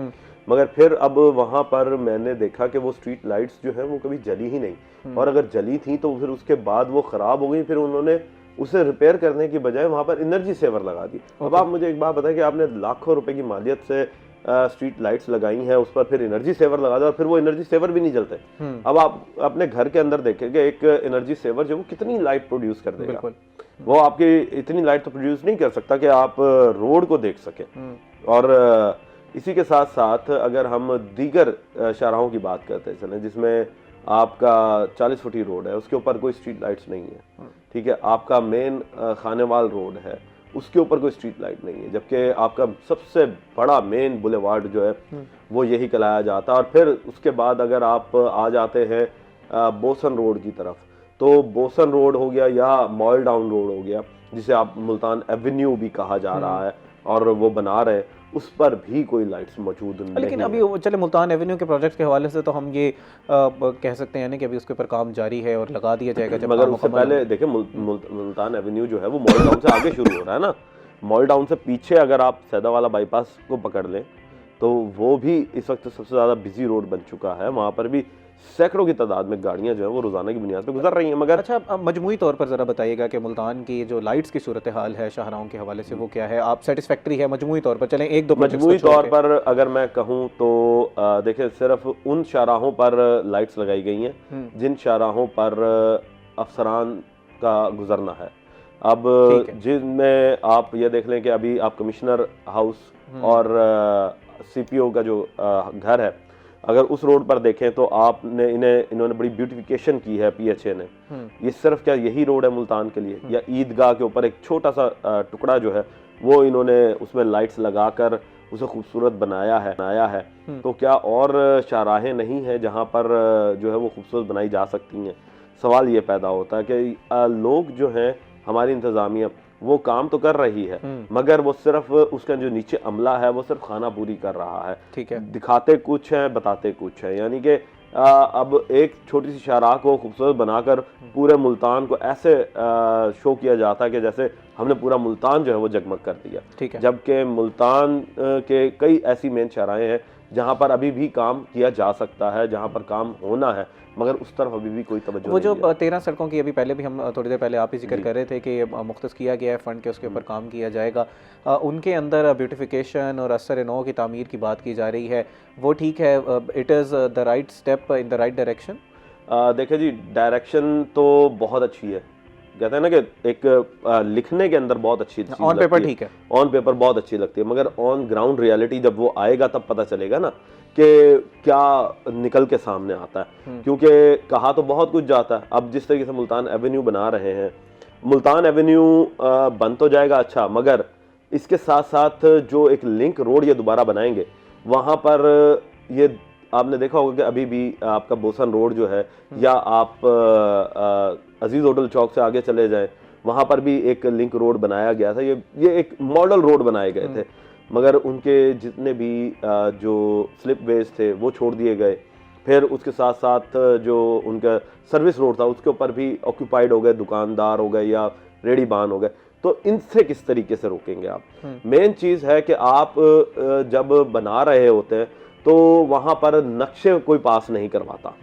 मगर फिर अब वहाँ पर मैंने देखा कि वो स्ट्रीट लाइट्स जो है वो कभी जली ही नहीं, और अगर जली थी तो फिर उसके बाद वो ख़राब हो गई, फिर उन्होंने उसे रिपेयर करने की बजाय वहाँ पर एनर्जी सेवर लगा दी। अब आप मुझे एक बात बताएं कि आपने लाखों रुपए की मालियत से स्ट्रीट लाइट्स लगाई हैं, उस पर फिर एनर्जी सेवर लगा दो और फिर वो एनर्जी सेवर भी नहीं जलते। अब आप अपने घर के अंदर देखेंगे एक एनर्जी सेवर जो वो कितनी लाइट प्रोड्यूस कर देगा, वो आपकी इतनी लाइट तो प्रोड्यूस नहीं कर सकता कि आप रोड को देख सके। और इसी के साथ साथ अगर हम दीगर शाहराहों की बात करते चलें, जिसमें आपका 40 फुटी रोड है, उसके ऊपर कोई स्ट्रीट लाइट्स नहीं है, ठीक है, आपका मेन खानेवाल रोड है, उसके ऊपर कोई स्ट्रीट लाइट नहीं है, जबकि आपका सबसे बड़ा मेन बुलेवार्ड जो है वो यही कहलाया जाता है। और फिर उसके बाद अगर आप आ जाते हैं बोसन रोड की तरफ, तो बोसन रोड हो गया या मॉल डाउन रोड हो गया, जिसे आप मुल्तान एवेन्यू भी कहा जा रहा है, और वो बना रहे, उस पर भी कोई लाइट्स मौजूद नहीं। लेकिन अभी चले मुल्तान एवेन्यू के प्रोजेक्ट के हवाले से तो हम ये कह सकते हैं ना कि अभी उसके ऊपर काम जारी है और लगा दिया जाएगा जब, मगर उससे पहले देखें मुल्तान एवेन्यू जो है वो मॉल टाउन से आगे शुरू हो रहा है ना, मॉल टाउन से पीछे अगर आप सैदावाला बाईपास को पकड़ लें तो वो भी इस वक्त सबसे ज़्यादा बिजी रोड बन चुका है, वहाँ पर भी सैकड़ों की तादाद में गाड़ियां जो है वो रोजाना की बुनियाद पे गुजर रही हैं। मगर अच्छा, मजमूई तौर पर ज़रा बताइएगा कि मुल्तान की जो लाइट्स की सूरत हाल है शाहराहों के हवाले से वो क्या है, आप सेटिस्फेक्ट्री है मजमूई तौर पर? चलें एक दो मजमूई तौर पर अगर मैं कहूँ तो देखिए, सिर्फ उन शाहराहों पर लाइट्स लगाई गई हैं जिन शाहराहों पर अफसरान का गुजरना है। अब जिनमें आप ये देख लें कि अभी आप कमिश्नर हाउस और CPO का जो घर है, अगर उस रोड पर देखें तो आपने इन्होंने बड़ी ब्यूटिफिकेशन की है PHA ने। ये सिर्फ क्या यही रोड है मुल्तान के लिए, या ईदगाह के ऊपर एक छोटा सा टुकड़ा जो है वो इन्होंने उसमें लाइट्स लगाकर उसे खूबसूरत बनाया है। तो क्या और शाहराहें नहीं है जहाँ पर जो है वो खूबसूरत बनाई जा सकती हैं? सवाल ये पैदा होता है कि लोग जो हैं, हमारी इंतज़ामिया वो काम तो कर रही है, मगर वो सिर्फ उसका जो नीचे अमला है वो सिर्फ खाना पूरी कर रहा है, ठीक है, दिखाते कुछ है बताते कुछ है। यानी कि अब एक छोटी सी शाहराह को खूबसूरत बनाकर पूरे मुल्तान को ऐसे शो किया जाता है कि जैसे हमने पूरा मुल्तान जो है वो जगमग कर दिया, ठीक है, जबकि मुल्तान के कई ऐसी मेन शाहराहें हैं जहाँ पर अभी भी काम किया जा सकता है, जहाँ पर काम होना है, मगर उस तरफ अभी भी कोई तवज्जो वो नहीं जो 13 सड़कों की अभी पहले भी हम थोड़ी देर पहले आप ही जिक्र कर रहे थे कि मुख्तस किया गया है फंड के, उसके ऊपर काम किया जाएगा, उनके अंदर ब्यूटिफिकेशन और असर नौ की तामीर की बात की जा रही है, वो ठीक है? It is the right step in the right direction? देखिए जी, डायरेक्शन तो बहुत अच्छी है, कहते हैं ना कि एक लिखने के अंदर बहुत अच्छी चीज़ ऑन पेपर ठीक है, ऑन पेपर बहुत अच्छी लगती है, मगर ऑन ग्राउंड रियलिटी जब वो आएगा तब पता चलेगा ना कि क्या निकल के सामने आता है। क्योंकि कहा तो बहुत कुछ जाता है। अब जिस तरीके से मुल्तान एवेन्यू बना रहे हैं, मुल्तान एवेन्यू बन तो जाएगा अच्छा, मगर इसके साथ साथ जो एक लिंक रोड ये दोबारा बनाएंगे, वहाँ पर ये आपने देखा होगा कि अभी भी आपका बोसन रोड जो है, या आप अजीज होटल चौक से आगे चले जाएं, वहां पर भी एक लिंक रोड बनाया गया था, ये एक मॉडल रोड बनाए गए थे, मगर उनके जितने भी जो स्लिप वेज थे वो छोड़ दिए गए। फिर उसके साथ साथ जो उनका सर्विस रोड था उसके ऊपर भी ऑक्यूपाइड हो गए, दुकानदार हो गए या रेडी बान हो गए। तो इनसे किस तरीके से रोकेंगे आप? मेन चीज है कि आप जब बना रहे होते हैं तो वहां पर नक्शे कोई पास नहीं करवाता,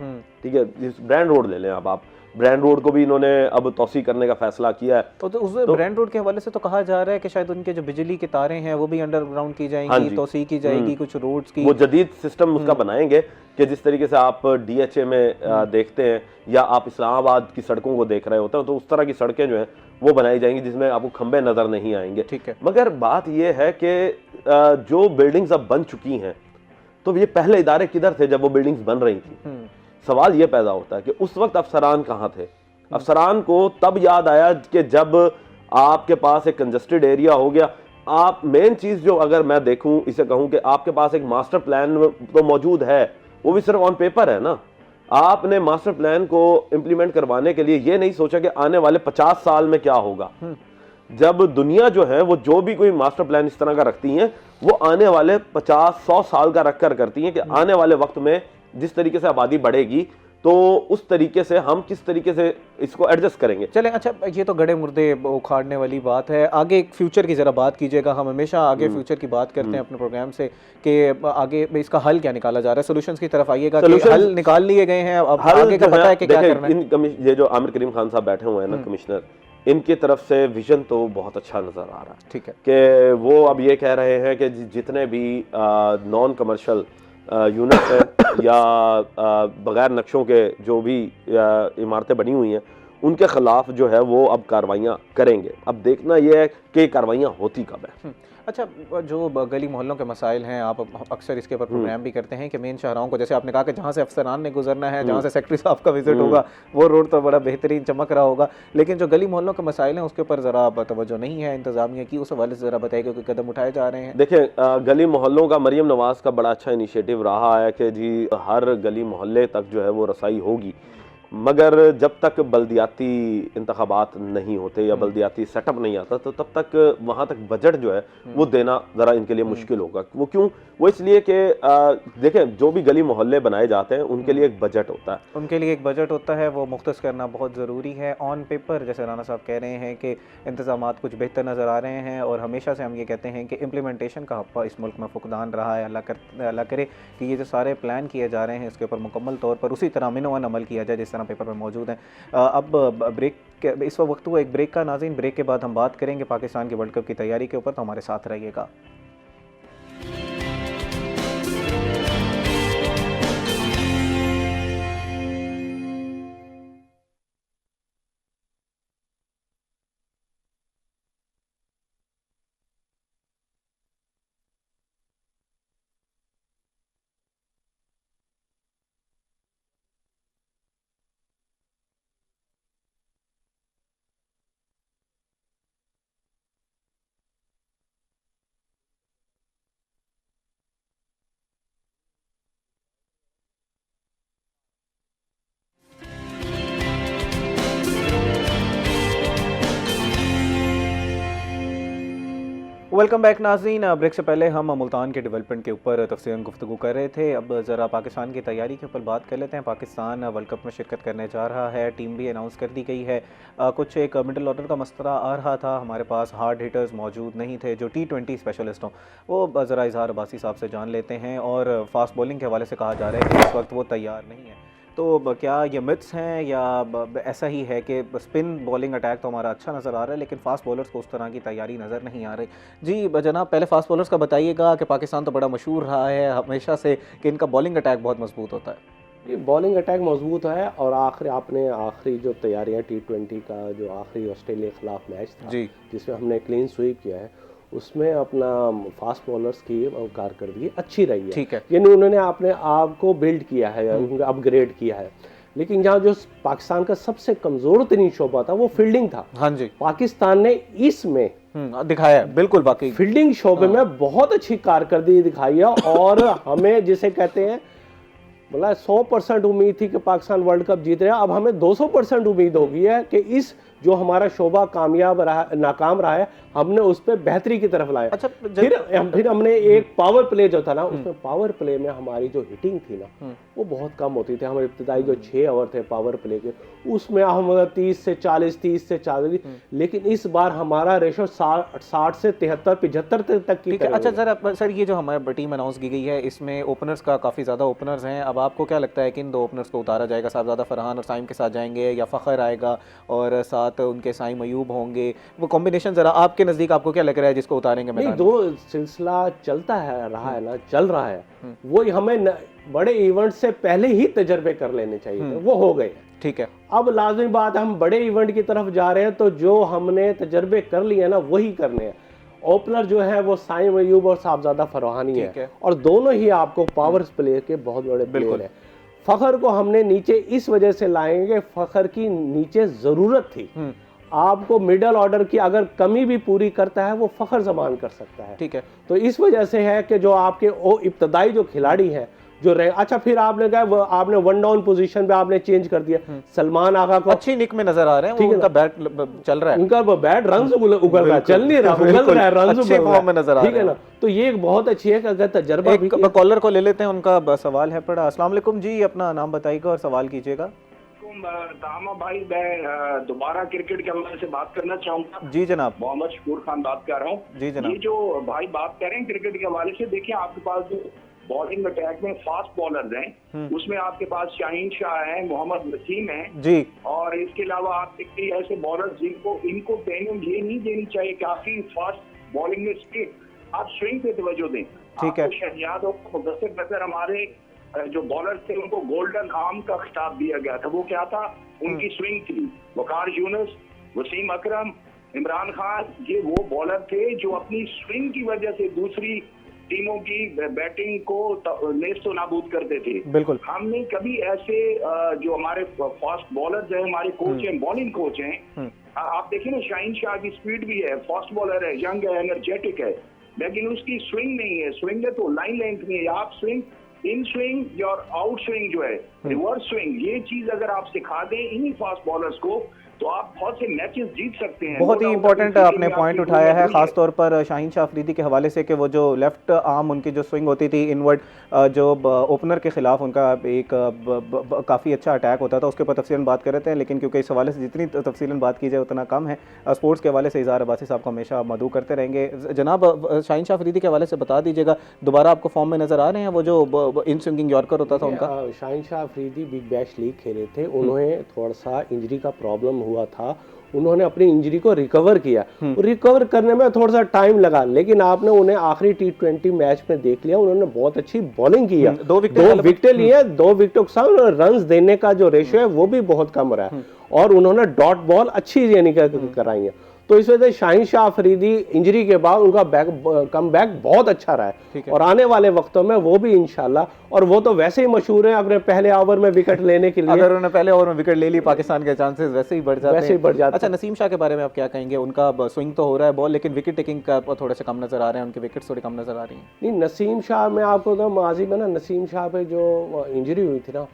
ठीक है। ब्रांड रोड ले लें आप ब्रांड रोड को भी इन्होंने अब तौसी करने का फैसला किया है। तो उस ब्रांड रोड के हवाले से तो कहा जा रहा है कि शायद उनके जो बिजली की तारें हैं वो भी अंडरग्राउंड की जाएंगी, तौसी की जाएगी, कुछ रोड्स की वो जदीद सिस्टम उसका बनाएंगे कि जिस तरीके से आप DHA में देखते हैं या आप इस्लामाबाद की सड़कों को देख रहे होते हैं, तो उस तरह की सड़कें जो हैं वो बनाई जाएंगी जिसमें आपको खंबे नजर नहीं आएंगे, ठीक है। मगर बात यह है कि जो बिल्डिंग्स अब बन चुकी हैं तो ये पहले इदारे किधर थे जब वो बिल्डिंग्स बन रही थी? सवाल ये पैदा होता है कि उस वक्त अफसरान कहाँ थे? अफसरान को तब याद आया कि जब आपके पास एक कंजस्टेड एरिया हो गया। आप मेन चीज जो अगर मैं देखूं इसे कहूं कि आपके पास एक मास्टर प्लान तो मौजूद है, वो भी सिर्फ ऑन पेपर है ना। आपने मास्टर प्लान को इंप्लीमेंट करवाने के लिए ये नहीं सोचा कि आने वाले 50 साल में क्या होगा। जब दुनिया जो है वो जो भी कोई मास्टर प्लान इस तरह का रखती हैं वो आने वाले 50-100 साल का रखकर करती हैं कि आने वाले वक्त में जिस तरीके से आबादी बढ़ेगी तो उस तरीके से हम किस तरीके से इसको एडजस्ट करेंगे। चलें, अच्छा ये तो गड़े मुर्दे उखाड़ने वाली बात है, आगे फ्यूचर की ज़रा बात कीजिएगा। हम हमेशा आगे फ्यूचर की बात करते हैं अपने प्रोग्राम से कि आगे इसका हल क्या निकाला जा रहा है, सोल्यूशंस की तरफ आइएगा। हल निकाल लिए गए हैं, अब आगे का पता है कि क्या करना है। ये जो आमिर करीम खान साहब बैठे हुए हैं ना कमिश्नर, इनकी तरफ से विजन तो बहुत अच्छा नजर आ रहा है, ठीक है, कि वो अब ये कह रहे हैं कि जितने भी नॉन कमर्शियल यूनिट है या बगैर नक्शों के जो भी इमारतें बनी हुई हैं उनके खिलाफ जो है वो अब कार्रवाइयाँ करेंगे। अब देखना यह है कि कार्रवाइयाँ होती कब है। अच्छा, जो गली मोहल्लों के मसाइल हैं, आप अक्सर इसके ऊपर प्रोग्राम भी करते हैं कि मेन शाहराहों को, जैसे आपने कहा कि जहाँ से अफसरान ने गुजरना है, जहाँ से सेक्रेटरी साहब का विजिट होगा वो रोड तो बड़ा बेहतरीन चमक रहा होगा, लेकिन जो गली मोहल्लों के मसाइल हैं उसके ऊपर ज़रा तवज्जो नहीं है इंतजामिया की, उस हवाले से ज़रा बताइए कि कदम उठाए जा रहे हैं। देखिए, गली मोहल्लों का मरियम नवाज का बड़ा अच्छा इनिशिएटिव रहा है कि जी हर गली मोहल्ले तक जो है वो रसाई होगी, मगर जब तक बल्दियाती इंतखाबात नहीं होते या बल्दियाती सेटअप नहीं आता तो तब तक वहाँ तक बजट जो है वो देना ज़रा इनके लिए मुश्किल होगा। वो क्यों? वो इसलिए कि देखें, जो भी गली मोहल्ले बनाए जाते हैं उनके लिए एक बजट होता है, उनके लिए एक बजट होता है, वो मुख्तस करना बहुत ज़रूरी है। ऑन पेपर जैसे राना साहब कह रहे हैं कि इंतज़ामात कुछ बेहतर नज़र आ रहे हैं, और हमेशा से हम ये कहते हैं कि इम्प्लीमेंटेशन का हप्पा इस मुल्क में फुकदान रहा है। अल्लाह करे कि ये जो सारे प्लान किए जा रहे हैं इसके ऊपर मुकम्मल तौर पर उसी तरह मिनोवन अमल किया जाए जिस तरह पेपर में मौजूद हैं। अब ब्रेक इस वक्त हुआ एक ब्रेक का, नाज़रीन ब्रेक के बाद हम बात करेंगे पाकिस्तान के वर्ल्ड कप की तैयारी के ऊपर, तो हमारे साथ रहिएगा। वेलकम बैक नाज़रीन। ब्रेक से पहले हम मुल्तान के डेवलपमेंट के ऊपर तफसीलन गुफ्तगू कर रहे थे। अब ज़रा पाकिस्तान की तैयारी के ऊपर बात कर लेते हैं। पाकिस्तान वर्ल्ड कप में शिरकत करने जा रहा है, टीम भी अनाउंस कर दी गई है। कुछ एक मिडल ऑर्डर का मसला आ रहा था, हमारे पास हार्ड हिटर्स मौजूद नहीं थे जो T20 स्पेशलिस्ट हों। वो ज़रा इजहार अब्बासी साहब से जान लेते हैं, और फास्ट बॉलिंग के हवाले से कहा जा रहा है कि इस वक्त वो तैयार नहीं है। तो क्या ये मिथ्स हैं या ऐसा ही है कि स्पिन बॉलिंग अटैक तो हमारा अच्छा नज़र आ रहा है लेकिन फास्ट बॉलर्स को उस तरह की तैयारी नज़र नहीं आ रही? जी जनाब, पहले फास्ट बॉलर्स का बताइएगा कि पाकिस्तान तो बड़ा मशहूर रहा है हमेशा से कि इनका बॉलिंग अटैक बहुत मजबूत होता है। ये बॉलिंग अटैक मजबूत है, और आखिरी जो तैयारियां T20 का जो आखिरी ऑस्ट्रेलिया के खिलाफ मैच था जी, जिसमें हमने क्लीन स्वीप किया है, उसमें अपना फास्ट बॉलर्स की कारकर्दगी अच्छी रही है, ठीक है, यानी उन्होंने अपने आप को बिल्ड किया है, अपग्रेड किया है। लेकिन यहाँ जो पाकिस्तान का सबसे कमजोर तरीन शोबा था वो फील्डिंग था। हाँ जी, पाकिस्तान ने इसमें दिखाया है, बिल्कुल बाकी फील्डिंग शोबे में बहुत अच्छी कारकर्दगी दिखाई है, और हमें जिसे कहते हैं मतलब 100% उम्मीद थी कि पाकिस्तान वर्ल्ड कप जीत रहा है, अब हमें 200% उम्मीद हो गई है कि इस जो हमारा शोबा कामयाब रहा नाकाम रहा है, हमने उस पर बेहतरी की तरफ लाया। अच्छा, फिर हमने एक पावर प्ले जो था ना, उसमें पावर प्ले में हमारी जो हिटिंग थी ना वो बहुत कम होती थी। हमारे इब्तिदाई जो 6 ओवर थे पावर प्ले के, उसमें हम 30 से 40, लेकिन इस बार हमारा रेशो 60 से 73, 75 तक की। अच्छा सर, ये जो हमारी टीम अनाउंस की गई है इसमें ओपनर्स का काफ़ी ज़्यादा ओपनर्स हैं। अब आपको क्या लगता है कि इन 2 ओपनर्स को उतारा जाएगा? साहबजादा फरहान और साइम के साथ जाएंगे, या फ़खर आएगा और साथ उनके साइम अयूब होंगे? वो कॉम्बिनेशन ज़रा आपके नज़दीक आपको क्या लग रहा है जिसको उतारेंगे? नहीं, 2 सिलसिला चलता है रहा है ना, चल रहा है, वो हमें बड़े इवेंट से पहले ही तजर्बे कर लेने चाहिए थे, वो हो गए। ठीक है, अब लाजमी बात, हम बड़े इवेंट की तरफ जा रहे हैं तो जो हमने तजर्बे कर लिए ना वही करने हैं। ओपनर जो है वो साइम अयूब और साहबजादा फरहानी है, और दोनों ही आपको पावर प्ले के बहुत बड़े प्लेयर हैं। फखर को हमने नीचे इस वजह से लाएंगे, फखर की नीचे जरूरत थी। आपको मिडल ऑर्डर की अगर कमी भी पूरी करता है वो फखर जमान कर सकता है। ठीक है, तो इस वजह से है कि जो आपके इब्तदाई जो खिलाड़ी हैं जो रहे, अच्छा फिर आपने कहा आपने 1 डाउन पोजीशन पे आपने चेंज कर दिया। सलमान आगा को अच्छी निक में नजर आ रहे हैं, उनका बैट चल रहा है, उनका बैट रन उगल रहा है, चल नहीं रहा, उगल रहा है, रन अच्छे फॉर्म में नजर आ रहे हैं। ठीक है ना, तो ये एक बहुत अच्छी है कि अगर तजर्बा भी। कॉलर को ले लेते हैं, उनका सवाल है पड़ा। अस्सलाम वालेकुम जी, अपना नाम बताइएगा और सवाल कीजिएगा। तामा भाई, मैं दोबारा क्रिकेट के हवाले से बात करना चाहूंगा। जी जनाब। मोहम्मद शकूर खान बात कर रहा हूँ। जी जनाब। ये जो भाई बात कर रहे हैं क्रिकेट के हवाले से, देखिए आपके पास जो बॉलिंग अटैक में फास्ट बॉलर्स हैं, उसमें आपके पास शाहीन शाह है, मोहम्मद नसीम है जी, और इसके अलावा आप देखते ऐसे बॉलर्स जिनको इनको ट्रेनिंग ये नहीं देनी चाहिए, काफी फास्ट बॉलिंग में स्पीड, आप स्विंग पे तवज्जो दें। ठीक है, शहजाद और मुदस्सिर नजर हमारे जो बॉलर थे उनको गोल्डन आर्म का खिताब दिया गया था। वो क्या था? उनकी स्विंग थी। वकार यूनुस, वसीम अकरम, इमरान खान, ये वो बॉलर थे जो अपनी स्विंग की वजह से दूसरी टीमों की बैटिंग को नेस्तो नाबूद करते थे। बिल्कुल, हमने कभी ऐसे जो हमारे फास्ट बॉलर्स हैं, हमारे कोच हैं, बॉलिंग कोच हैं, आप देखिए ना, शाहीन शाह की स्पीड भी है, फास्ट बॉलर है, यंग है, एनर्जेटिक है, लेकिन उसकी स्विंग नहीं है। स्विंग है तो लाइन लेंथ नहीं है। आप स्विंग, इन स्विंग और आउट स्विंग जो है, रिवर्स स्विंग, ये चीज अगर आप सिखा दें इन्हीं फास्ट बॉलर्स को तो आप बहुत से मैचेस जीत सकते हैं। बहुत ही इंपॉर्टेंट आपने पॉइंट उठाया है, खास तौर पर शाहीन शाह अफरीदी के हवाले से कि वो जो लेफ्ट आर्म उनकी जो स्विंग होती थी इनवर्ड, जो ओपनर के खिलाफ उनका एक काफ़ी अच्छा अटैक होता था, उसके ऊपर तफसीलन बात कर रहे थे, लेकिन क्योंकि इस हवाले से जितनी तफसीलन बात की जाए उतना कम है। स्पोर्ट्स के हवाले से इज़हार अब्बासी साहब को हमेशा मदऊ करते रहेंगे। जनाब, शाहीन शाह अफरीदी के हवाले से बता दीजिएगा, दोबारा आपको फॉर्म में नजर आ रहे हैं? वो जो इन स्विंगिंग यॉर्कर होता था उनका। Shaheen Shah Afridi big bash league खेले थे, उन्हें थोड़ा सा इंजरी का प्रॉब्लम हुआ था, उन्होंने अपनी इंजरी को रिकवर किया। रिकवर करने में थोड़ा सा टाइम लगा, लेकिन आपने उन्हें आखिरी T20 मैच में देख लिया, उन्होंने बहुत अच्छी बॉलिंग की है, 2 विकेटें लिए, 2 विकेटों के साथ रन देने का जो रेशियो है वो भी बहुत कम रहा है, और उन्होंने डॉट बॉल अच्छी यानी कराई है। तो इस वजह से शाहीन शाह अफरीदी इंजरी के बाद उनका कम बैक बहुत अच्छा रहा है, और आने वाले वक्तों में वो भी इंशाल्लाह, और वो तो वैसे ही मशहूर है अपने पहले ओवर में विकेट लेने के लिए। अगर उन्होंने पहले ओवर में विकेट ले ली, पाकिस्तान के चांसेस वैसे ही बढ़ जाते हैं। अच्छा, नसीम शाह के बारे में आप क्या कहेंगे? उनका स्विंग तो हो रहा है बॉल, लेकिन विकेट टेकिंग का थोड़े से कम नजर आ रहे हैं, उनके विकेट थोड़ी कम नजर आ रही हैं। नहीं, नसीम शाह में आपको तो माजी में ना, नसीम शाह पे जो इंजरी हुई थी ना,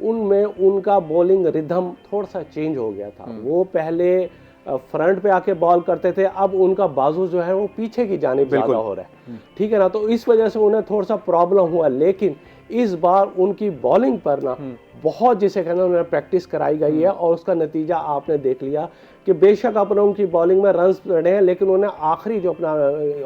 उनमें उनका बॉलिंग रिदम थोड़ा सा चेंज हो गया था। वो पहले फ्रंट पे आके बॉल करते थे, अब उनका बाजू जो है वो पीछे की जानिब ज्यादा हो रहा है, ठीक है ना, तो इस वजह से उन्हें थोड़ा सा प्रॉब्लम हुआ। लेकिन इस बार उनकी बॉलिंग पर ना बहुत, जिसे कहना, उन्हें प्रैक्टिस कराई गई है, और उसका नतीजा आपने देख लिया कि बेशक अपने उनकी बॉलिंग में रन पड़े हैं, लेकिन उन्हें आखिरी जो अपना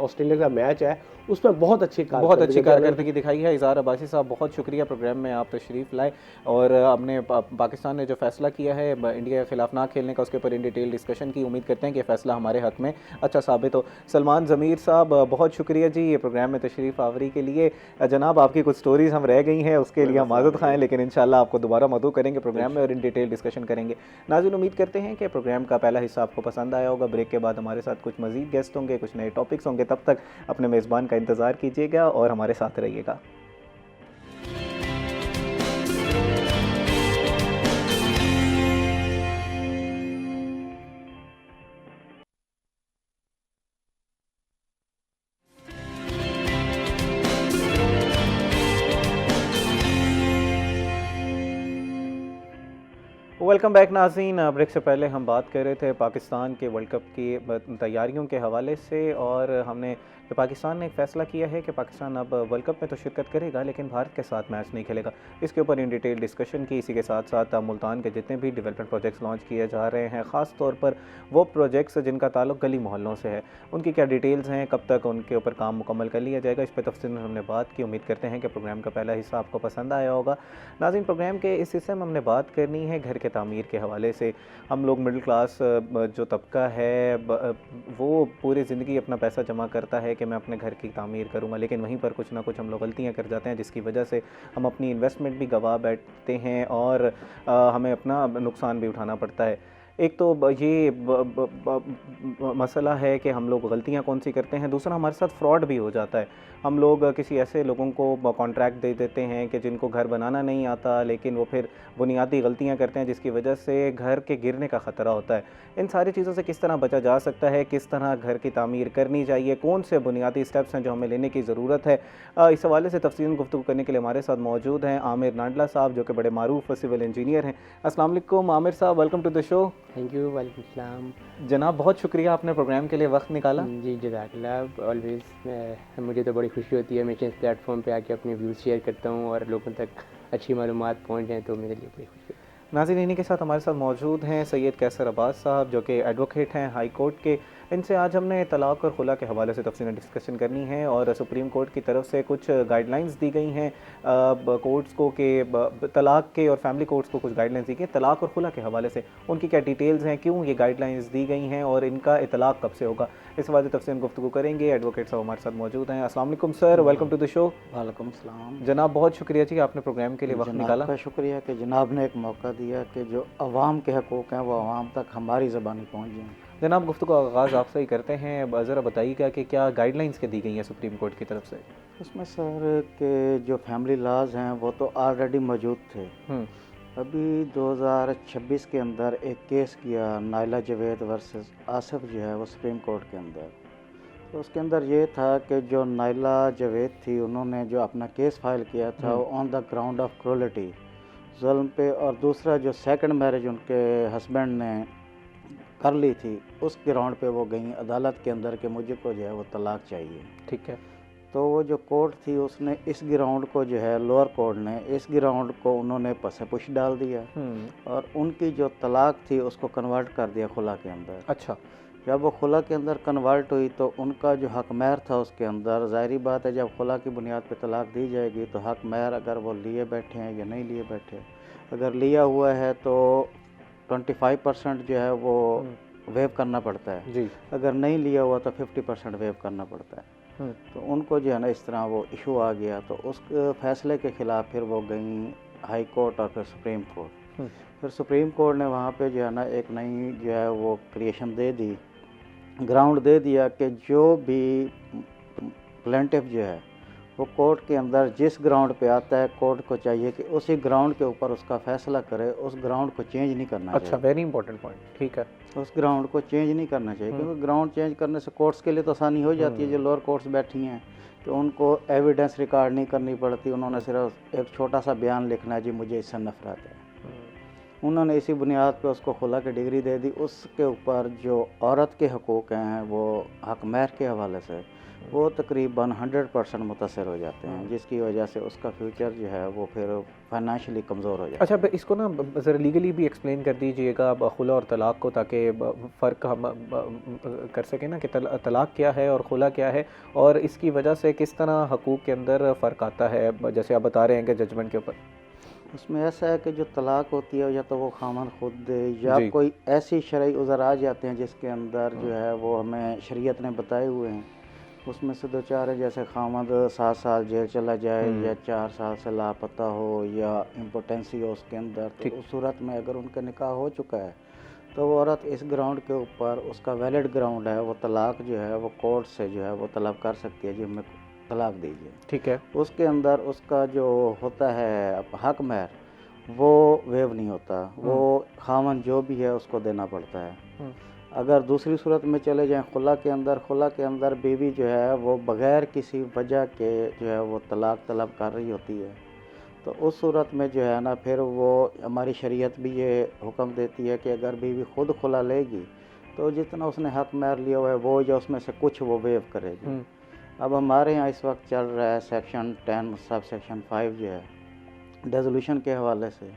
ऑस्ट्रेलिया का मैच है उसमें बहुत अच्छी कारकर्दगी दिखाई है। इज़हार अब्बासी साहब, बहुत शुक्रिया प्रोग्राम में आप तशरीफ़ लाए, और हमने पाकिस्तान ने जो फैसला किया है इंडिया के खिलाफ ना खेलने का, उसके ऊपर इन डिटेल डिस्कशन की। उम्मीद करते हैं कि फैसला हमारे हक में अच्छा साबित हो। सलमान ज़मीर साहब, बहुत शुक्रिया जी ये प्रोग्राम में तशरीफ़ आवरी के लिए। जनाब, आपकी कुछ स्टोरीज़ हम रह गई हैं, उसके लिए हम माज़रत खाएँ, लेकिन इंशाल्लाह आपको दोबारा मदऊ करेंगे प्रोग्राम में और इन डिटेल डिस्कशन करेंगे। नाज़रीन, उम्मीद करते हैं कि प्रोग्राम का पहला हिस्सा आपको पसंद आया होगा। ब्रेक के बाद हमारे साथ कुछ मज़ीद गेस्ट होंगे, कुछ नए टॉपिक्स होंगे। तब तक अपने मेज़बान का इंतज़ार कीजिएगा और हमारे साथ रहिएगा। वेलकम बैक नाज़रीन। ब्रेक से पहले हम बात कर रहे थे पाकिस्तान के वर्ल्ड कप की तैयारियों के हवाले से, और हमने तो पाकिस्तान ने एक फ़ैसला किया है कि पाकिस्तान अब वर्ल्ड कप में तो शिरकत करेगा लेकिन भारत के साथ मैच नहीं खेलेगा। इसके ऊपर इन डिटेल डिस्कशन की। इसी के साथ साथ मुल्तान के जितने भी डेवलपमेंट प्रोजेक्ट्स लॉन्च किए जा रहे हैं, ख़ास तौर पर वो प्रोजेक्ट्स जिनका ताल्लुक गली मोहल्लों से है, उनकी क्या डिटेल्स हैं, कब तक उनके ऊपर काम मुकम्मल कर लिया जाएगा, इस पर तफसील में हमने बात की। उम्मीद करते हैं कि प्रोग्राम का पहला हिस्सा आपको पसंद आया होगा। नाज़रीन, प्रोग्राम के इस हिस्से में हमने बात करनी है घर के तामीर के हवाले से। हम लोग मिडिल क्लास जो तबका है वो पूरी ज़िंदगी अपना पैसा जमा करता है कि मैं अपने घर की तामीर करूँगा, लेकिन वहीं पर कुछ ना कुछ हम लोग गलतियाँ कर जाते हैं जिसकी वजह से हम अपनी इन्वेस्टमेंट भी गंवा बैठते हैं और हमें अपना नुकसान भी उठाना पड़ता है। एक तो ये मसला है कि हम लोग गलतियाँ कौन सी करते हैं, दूसरा हमारे साथ फ्रॉड भी हो जाता है। हम लोग किसी ऐसे लोगों को कॉन्ट्रैक्ट दे देते हैं कि जिनको घर बनाना नहीं आता, लेकिन वो फिर बुनियादी गलतियां करते हैं जिसकी वजह से घर के गिरने का ख़तरा होता है। इन सारी चीज़ों से किस तरह बचा जा सकता है, किस तरह घर की तामीर करनी चाहिए, कौन से बुनियादी स्टेप्स हैं जो हमें लेने की ज़रूरत है, इस हवाले से तफसील गुफ्तगू करने के लिए हमारे साथ मौजूद हैं आमिर नाडला साहब, जो कि बड़े मारूफ सिविल इंजीनियर हैं। अस्सलाम वालेकुम आमिर साहब, welcome to the show. Thank you. वालेकुम सलाम जनाब, बहुत शुक्रिया आपने प्रोग्राम के लिए वक्त निकाला। जी जज़ाकल्लाह। ऑलवेज़ मुझे तो बड़ी खुशी होती है, हमेशा इस प्लेटफॉर्म पे आके अपने व्यूज़ शेयर करता हूँ और लोगों तक अच्छी मालूमात पहुँच जाएँ, तो मेरे लिए बड़ी खुशी है। नाज़रीन, इन्हीं के साथ हमारे साथ मौजूद हैं सैयद कैसर अब्बास साहब, जो कि एडवोकेट हैं हाई कोर्ट के। इनसे आज हमने तलाक़ और खुला के हवाले से तफसील डिस्कशन करनी है, और सुप्रीम कोर्ट की तरफ से कुछ गाइडलाइंस दी गई हैं कोर्ट्स को कि तलाक़ के, और फैमिली कोर्ट्स को कुछ गाइडलाइंस दी गई तलाक़ और खुला के हवाले से। उनकी क्या डिटेल्स हैं, क्यों ये गाइडलाइंस दी गई हैं और इनका इतलाक़ कब से होगा, इस हवाले से तफसील गुफ्तगू करेंगे। एडवोकेट साहब हमारे साथ मौजूद हैं। अस्सलाम वालेकुम sir, welcome to the show. वालेकुम सलाम जनाब, बहुत शुक्रिया जी आपने प्रोग्राम के लिए वक्त निकाला। का शुक्रिया कि जनाब ने एक मौका दिया कि जो अवाम के हकूक़ हैं वो अवाम तक हमारी ज़बानी पहुँच जाएँ। जनाब, गुफ्तगू का आगाज़ आपसे ही करते हैं। ज़रा बताइएगा कि क्या गाइडलाइंस के दी गई हैं सुप्रीम कोर्ट की तरफ से। उसमें सर के जो फैमिली लॉज हैं वो तो ऑलरेडी मौजूद थे। अभी 2026 के अंदर एक केस किया नाइला जवेद वर्सेस आसिफ जो है वो सुप्रीम कोर्ट के अंदर। तो उसके अंदर ये था कि जो नाइला जवेद थी, उन्होंने जो अपना केस फाइल किया था वो on the ground of cruelty, जुल्म पे, और दूसरा जो सेकंड मैरिज उनके हस्बैंड ने कर ली थी उस ग्राउंड पे वो गई अदालत के अंदर कि मुझे को जो है वो तलाक चाहिए। ठीक है। तो वो जो कोर्ट थी उसने इस ग्राउंड को जो है, लोअर कोर्ट ने इस ग्राउंड को उन्होंने पसे पुश डाल दिया और उनकी जो तलाक थी उसको कन्वर्ट कर दिया खुला के अंदर। अच्छा। जब वो खुला के अंदर कन्वर्ट हुई तो उनका जो हक महर था उसके अंदर, ज़ाहिरी बात है जब खुला की बुनियाद पे तलाक दी जाएगी तो हक महर अगर वो लिए बैठे हैं या नहीं लिए बैठे, अगर लिया हुआ है तो 25% जो है वो वेव करना पड़ता है जी। अगर नहीं लिया हुआ तो 50% वेव करना पड़ता है। तो उनको जो है ना इस तरह वो इशू आ गया, तो उस फैसले के ख़िलाफ़ फिर वो गई हाई कोर्ट और फिर सुप्रीम कोर्ट। फिर सुप्रीम कोर्ट ने वहाँ पे जो है ना एक नई जो है वो क्रिएशन दे दी, ग्राउंड दे दिया कि जो भी प्लेंटिफ जो है वो कोर्ट के अंदर जिस ग्राउंड पे आता है, कोर्ट को चाहिए कि उसी ग्राउंड के ऊपर उसका फैसला करे, उस ग्राउंड को चेंज नहीं करना चाहिए। अच्छा, वेरी इंपॉर्टेंट पॉइंट। ठीक है। उस ग्राउंड को चेंज नहीं करना चाहिए, क्योंकि ग्राउंड चेंज करने से कोर्ट्स के लिए तो आसानी हो जाती है। जो लोअर कोर्ट्स बैठी हैं तो उनको एविडेंस रिकॉर्ड नहीं करनी पड़ती, उन्होंने सिर्फ एक छोटा सा बयान लिखना है, जी मुझे इससे नफरत है। उन्होंने इसी बुनियाद पे उसको खुला की डिग्री दे दी। उसके ऊपर जो औरत के हकूक़ हैं वो हक महर के हवाले से वो तकरीबन 100% मुतासर हो जाते हैं, जिसकी वजह से उसका फ्यूचर जो है वो फिर फाइनेंशियली कमज़ोर हो जाता है। अच्छा, इसको ना ज़रा लीगली भी एक्सप्लेन कर दीजिएगा खुला और तलाक़ को, ताकि फ़र्क हम कर सकें ना कि तलाक़ क्या है और खुला क्या है, और इसकी वजह से किस तरह हकूक़ के अंदर फ़र्क आता है, जैसे आप बता रहे हैं कि जजमेंट के ऊपर। उसमें ऐसा है कि जो तलाक होती है या तो वो खामन खुद दे या कोई ऐसी शरई उज़र आ जाते हैं जिसके अंदर जो है वो हमें शरीयत ने बताए हुए हैं, उसमें से दो चार है, जैसे खामद 7 साल जेल चला जाए या 4 साल से लापता हो या इम्पोटेंसी हो उसके अंदर, तो उस सूरत में अगर उनका निकाह हो चुका है तो वो औरत इस ग्राउंड के ऊपर, उसका वैलिड ग्राउंड है, वो तलाक जो है वो कोर्ट से जो है वो तलब कर सकती है, जी हमें तलाक दीजिए। ठीक है। उसके अंदर उसका जो होता है हक महर वो वेव नहीं होता, वो खामन जो भी है उसको देना पड़ता है। अगर दूसरी सूरत में चले जाएं खुला के अंदर बीवी जो है वो बग़ैर किसी वजह के जो है वो तलाक तलब कर रही होती है, तो उस सूरत में जो है ना फिर वो हमारी शरीयत भी ये हुक्म देती है कि अगर बीवी खुद खुला लेगी तो जितना उसने हक महर लिया हुआ है वो या उसमें से कुछ वो वेव करेगी। अब हमारे यहाँ इस वक्त चल रहा है सेक्शन 10 सब सेक्शन 5 जो है डिसोल्यूशन के हवाले से,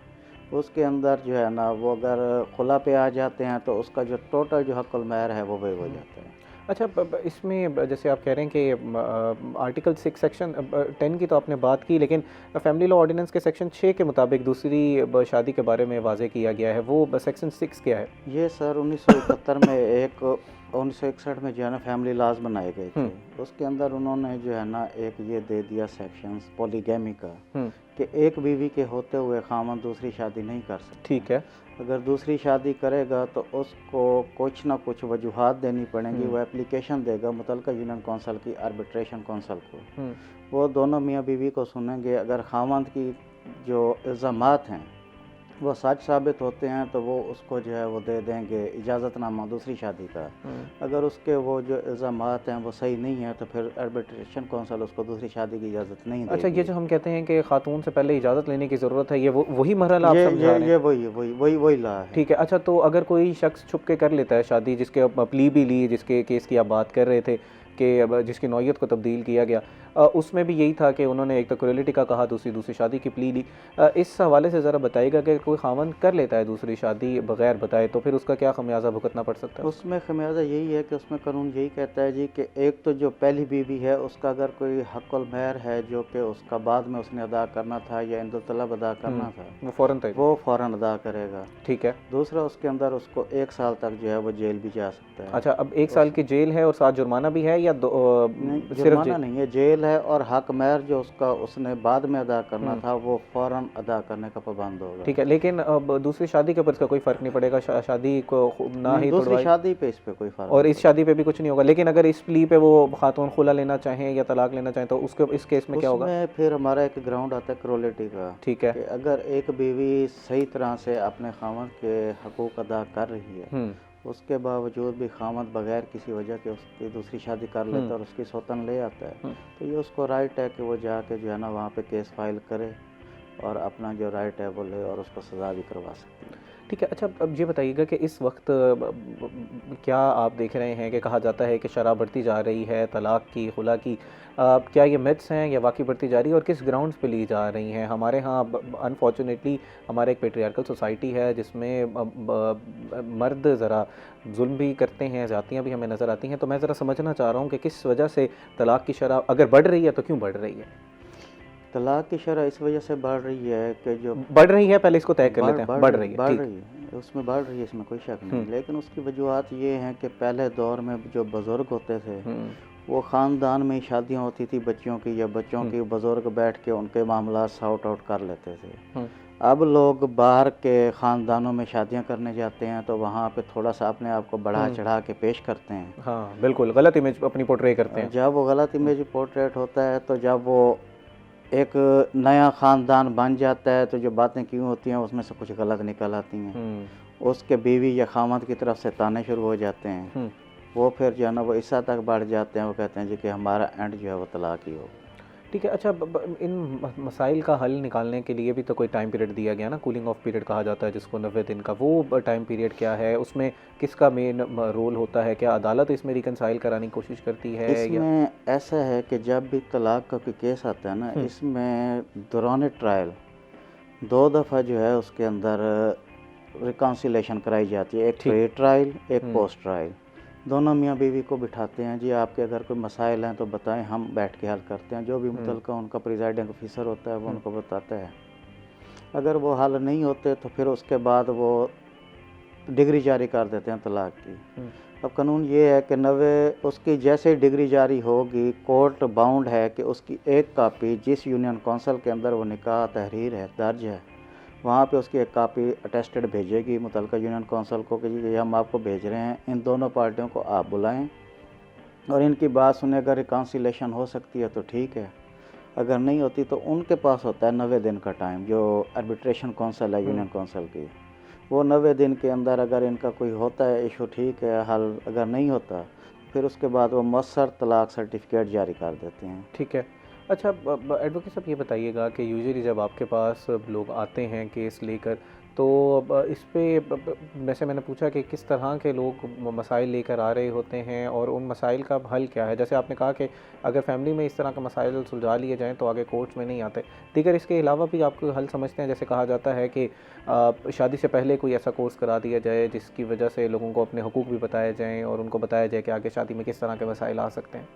उसके अंदर जो है ना वो अगर खुला पे आ जाते हैं तो उसका जो टोटल जो हक़ुल महर है वो वेव हो जाता है। अच्छा, इसमें जैसे आप कह रहे हैं कि आर्टिकल 6 सेक्शन 10 की तो आपने बात की, लेकिन फैमिली लॉ ऑर्डिनेंस के सेक्शन 6 के मुताबिक दूसरी शादी के बारे में वाज़े किया गया है, वो सेक्शन 6 क्या है? ये सर 1971 में एक 1961 में जो है ना फैमिली लॉज बनाए गए थे, उसके अंदर उन्होंने जो है ना एक ये दे दिया सेक्शन पॉलीगैमी का कि एक बीवी के होते हुए खामन दूसरी शादी नहीं कर सकता। ठीक है। अगर दूसरी शादी करेगा तो उसको कुछ ना कुछ वजूहात देनी पड़ेंगी, वो एप्लीकेशन देगा मुतलका यूनियन कौंसल की आर्बिट्रेशन कौंसल को, वो दोनों मियाँ बीवी को सुनेंगे। अगर खामंद की जो इल्ज़ामात हैं वो सच साबित होते हैं तो वो उसको जो है वो दे देंगे इजाज़तनामा दूसरी शादी का। अगर उसके वो जो इल्ज़ामात हैं वो सही नहीं है तो फिर आर्बिट्रेशन कौंसल उसको दूसरी शादी की इजाज़त नहीं देगी। अच्छा, ये जो हम कहते हैं कि खातून से पहले इजाज़त लेने की ज़रूरत है, ये वही मरहला आप समझा रहे हैं? ये वही ला है। ठीक है। अच्छा, तो अगर कोई शख्स छुप के कर लेता है शादी, जिसके प्ली भी ली, जिसके केस की आप बात कर रहे थे कि जिसकी नौयत को तब्दील किया गया, उसमें भी यही था कि उन्होंने एक तो क्रूएलिटी का कहा, दूसरी शादी की प्ली ली, इस हवाले से ज़रा बताइएगा कि कोई खामन कर लेता है दूसरी शादी बग़ैर बताए तो फिर उसका क्या खमियाजा भुगतना पड़ सकता है? उसमें खमियाजा यही है कि उसमें कानून यही कहता है जी कि एक तो जो पहली बीवी है उसका अगर कोई हक़ुल महर है जो कि उसका बाद में उसने अदा करना था या इंदु तलब अदा करना था, वो फ़ौरन अदा करेगा। ठीक है। दूसरा, उसके अंदर उसको 1 साल तक जो है वो जेल भी जा सकता है। अच्छा, अब 1 साल की जेल है और साथ जुर्माना भी है या जुर्माना नहीं है, जेल है और हक महर जो उसने बाद में अदा करना था वो फ़ौरन अदा करने का पाबंद होगा। ठीक है, लेकिन अब दूसरी शादी के ऊपर इसका कोई फ़र्क नहीं पड़ेगा, शादी को ना ही दूसरी शादी पे इस पे कोई फ़र्क और इस शादी पे भी कुछ नहीं होगा। लेकिन अगर इस प्ली पे वो खातून खुला लेना चाहें या तलाक लेना चाहें तो उसके इस केस में क्या होगा? उसमें फिर हमारा एक ग्राउंड आता है क्रूएलिटी का। ठीक है। कि अगर एक बीवी सही तरह से अपने खामद के हकूक़ अदा कर रही है, उसके बावजूद भी खामद बगैर किसी वजह के उसकी दूसरी शादी कर लेता है और उसकी सौतन ले आता है, तो ये उसको राइट है कि वो जाके जो है ना वहाँ पे केस फाइल करे और अपना जो राइट है वो ले और उसको सज़ा भी करवा सकती है। ठीक है। अच्छा, अब ये बताइएगा कि इस वक्त क्या आप देख रहे हैं कि कहा जाता है कि शरह बढ़ती जा रही है, तलाक की, खुला की, क्या ये मिथ्स हैं या वाकई बढ़ती जा रही है और किस ग्राउंड्स पे ली जा रही हैं? हमारे यहाँ अनफॉर्चुनेटली हमारा एक पेट्रियार्कल सोसाइटी है जिसमें मर्द ज़रा जुल्म भी करते हैं, ज़्यादतियाँ भी हमें नज़र आती हैं, तो मैं ज़रा समझना चाह रहा हूँ कि किस वजह से तलाक की शरह अगर बढ़ रही है तो क्यों बढ़ रही है? तलाक की शरह इस वजह से बढ़ रही है कि जो बढ़ रही है, पहले इसको तय कर लेते हैं। बढ़ रही है, उसमें बढ़ रही है, इसमें कोई शक नहीं, लेकिन उसकी वजूहत ये हैं कि पहले दौर में जो बुज़ुर्ग होते थे वो ख़ानदान में शादियाँ होती थी बच्चियों की या बच्चों की, बुज़ुर्ग बैठ के उनके मामला सॉर्ट आउट कर लेते थे। अब लोग बाहर के ख़ानदानों में शादियां करने जाते हैं तो वहाँ पे थोड़ा सा अपने आप को बढ़ा चढ़ा के पेश करते हैं। हाँ बिल्कुल, गलत इमेज अपनी पोर्ट्रे करते हैं। जब वो गलत इमेज पोर्ट्रेट होता है तो जब वो एक नया ख़ानदान बन जाता है तो जो बातें क्यों होती हैं उसमें से कुछ गलत निकल आती हैं, उसके बीवी या खामद की तरफ से ताने शुरू हो जाते हैं, वो फिर जो है ना वो इस हद तक बढ़ जाते हैं, वो कहते हैं जी कि हमारा एंड जो है वो तलाक ही हो। ठीक है। अच्छा, इन मसाइल का हल निकालने के लिए भी तो कोई टाइम पीरियड दिया गया ना, कूलिंग ऑफ पीरियड कहा जाता है जिसको, 90 दिन का, वो टाइम पीरियड क्या है? उसमें किसका मेन रोल होता है? क्या अदालत इसमें रिकनसाइल कराने की कोशिश करती है? इसमें ऐसा है कि जब भी तलाक का कोई केस आता है ना, इसमें दौरान ट्रायल 2 दफ़ा जो है उसके अंदर रिकन्सिलेशन कराई जाती है, एक प्री ट्रायल, एक पोस्ट ट्रायल। दोनों मियाँ बीवी को बिठाते हैं, जी आपके अगर कोई मसाइल हैं तो बताएं, हम बैठ के हल करते हैं। जो भी मुतलका उनका प्रिजाइडिंग ऑफिसर होता है वो उनको बताता है। अगर वो हल नहीं होते तो फिर उसके बाद वो डिग्री जारी कर देते हैं तलाक की। अब कानून ये है कि 90 उसकी जैसे ही डिग्री जारी होगी, कोर्ट बाउंड है कि उसकी एक कापी जिस यूनियन कौंसिल के अंदर वो निकाह तहरीर है दर्ज है, वहाँ पे उसकी एक कापी अटेस्टेड भेजेगी मुतलका यूनियन कौंसिल को कि ये हम आपको भेज रहे हैं, इन दोनों पार्टियों को आप बुलाएं और इनकी बात सुने। अगर रिकन्सिलेशन हो सकती है तो ठीक है, अगर नहीं होती तो उनके पास होता है 90 दिन का टाइम, जो आर्बिट्रेशन कौंसिल है यूनियन कौंसिल की, वो 90 दिन के अंदर अगर इनका कोई होता है इशू ठीक है हल, अगर नहीं होता फिर उसके बाद वो मौसर तलाक सर्टिफिकेट जारी कर देते हैं। ठीक है। अच्छा, एडवोकेट साहब ये बताइएगा कि यूजुअली जब आपके पास लोग आते हैं केस लेकर, तो इस पे वैसे मैंने पूछा कि किस तरह के लोग मसाइल लेकर आ रहे होते हैं और उन मसाइल का हल क्या है। जैसे आपने कहा कि अगर फैमिली में इस तरह का मसाइल सुलझा लिए जाएं तो आगे कोर्ट्स में नहीं आते। दीगर इसके अलावा भी आप कोई हल समझते हैं? जैसे कहा जाता है कि शादी से पहले कोई ऐसा कोर्स करा दिया जाए जिसकी वजह से लोगों को अपने हुकूक भी बताए जाएँ और उनको बताया जाए कि आगे शादी में किस तरह के मसाइल आ सकते हैं।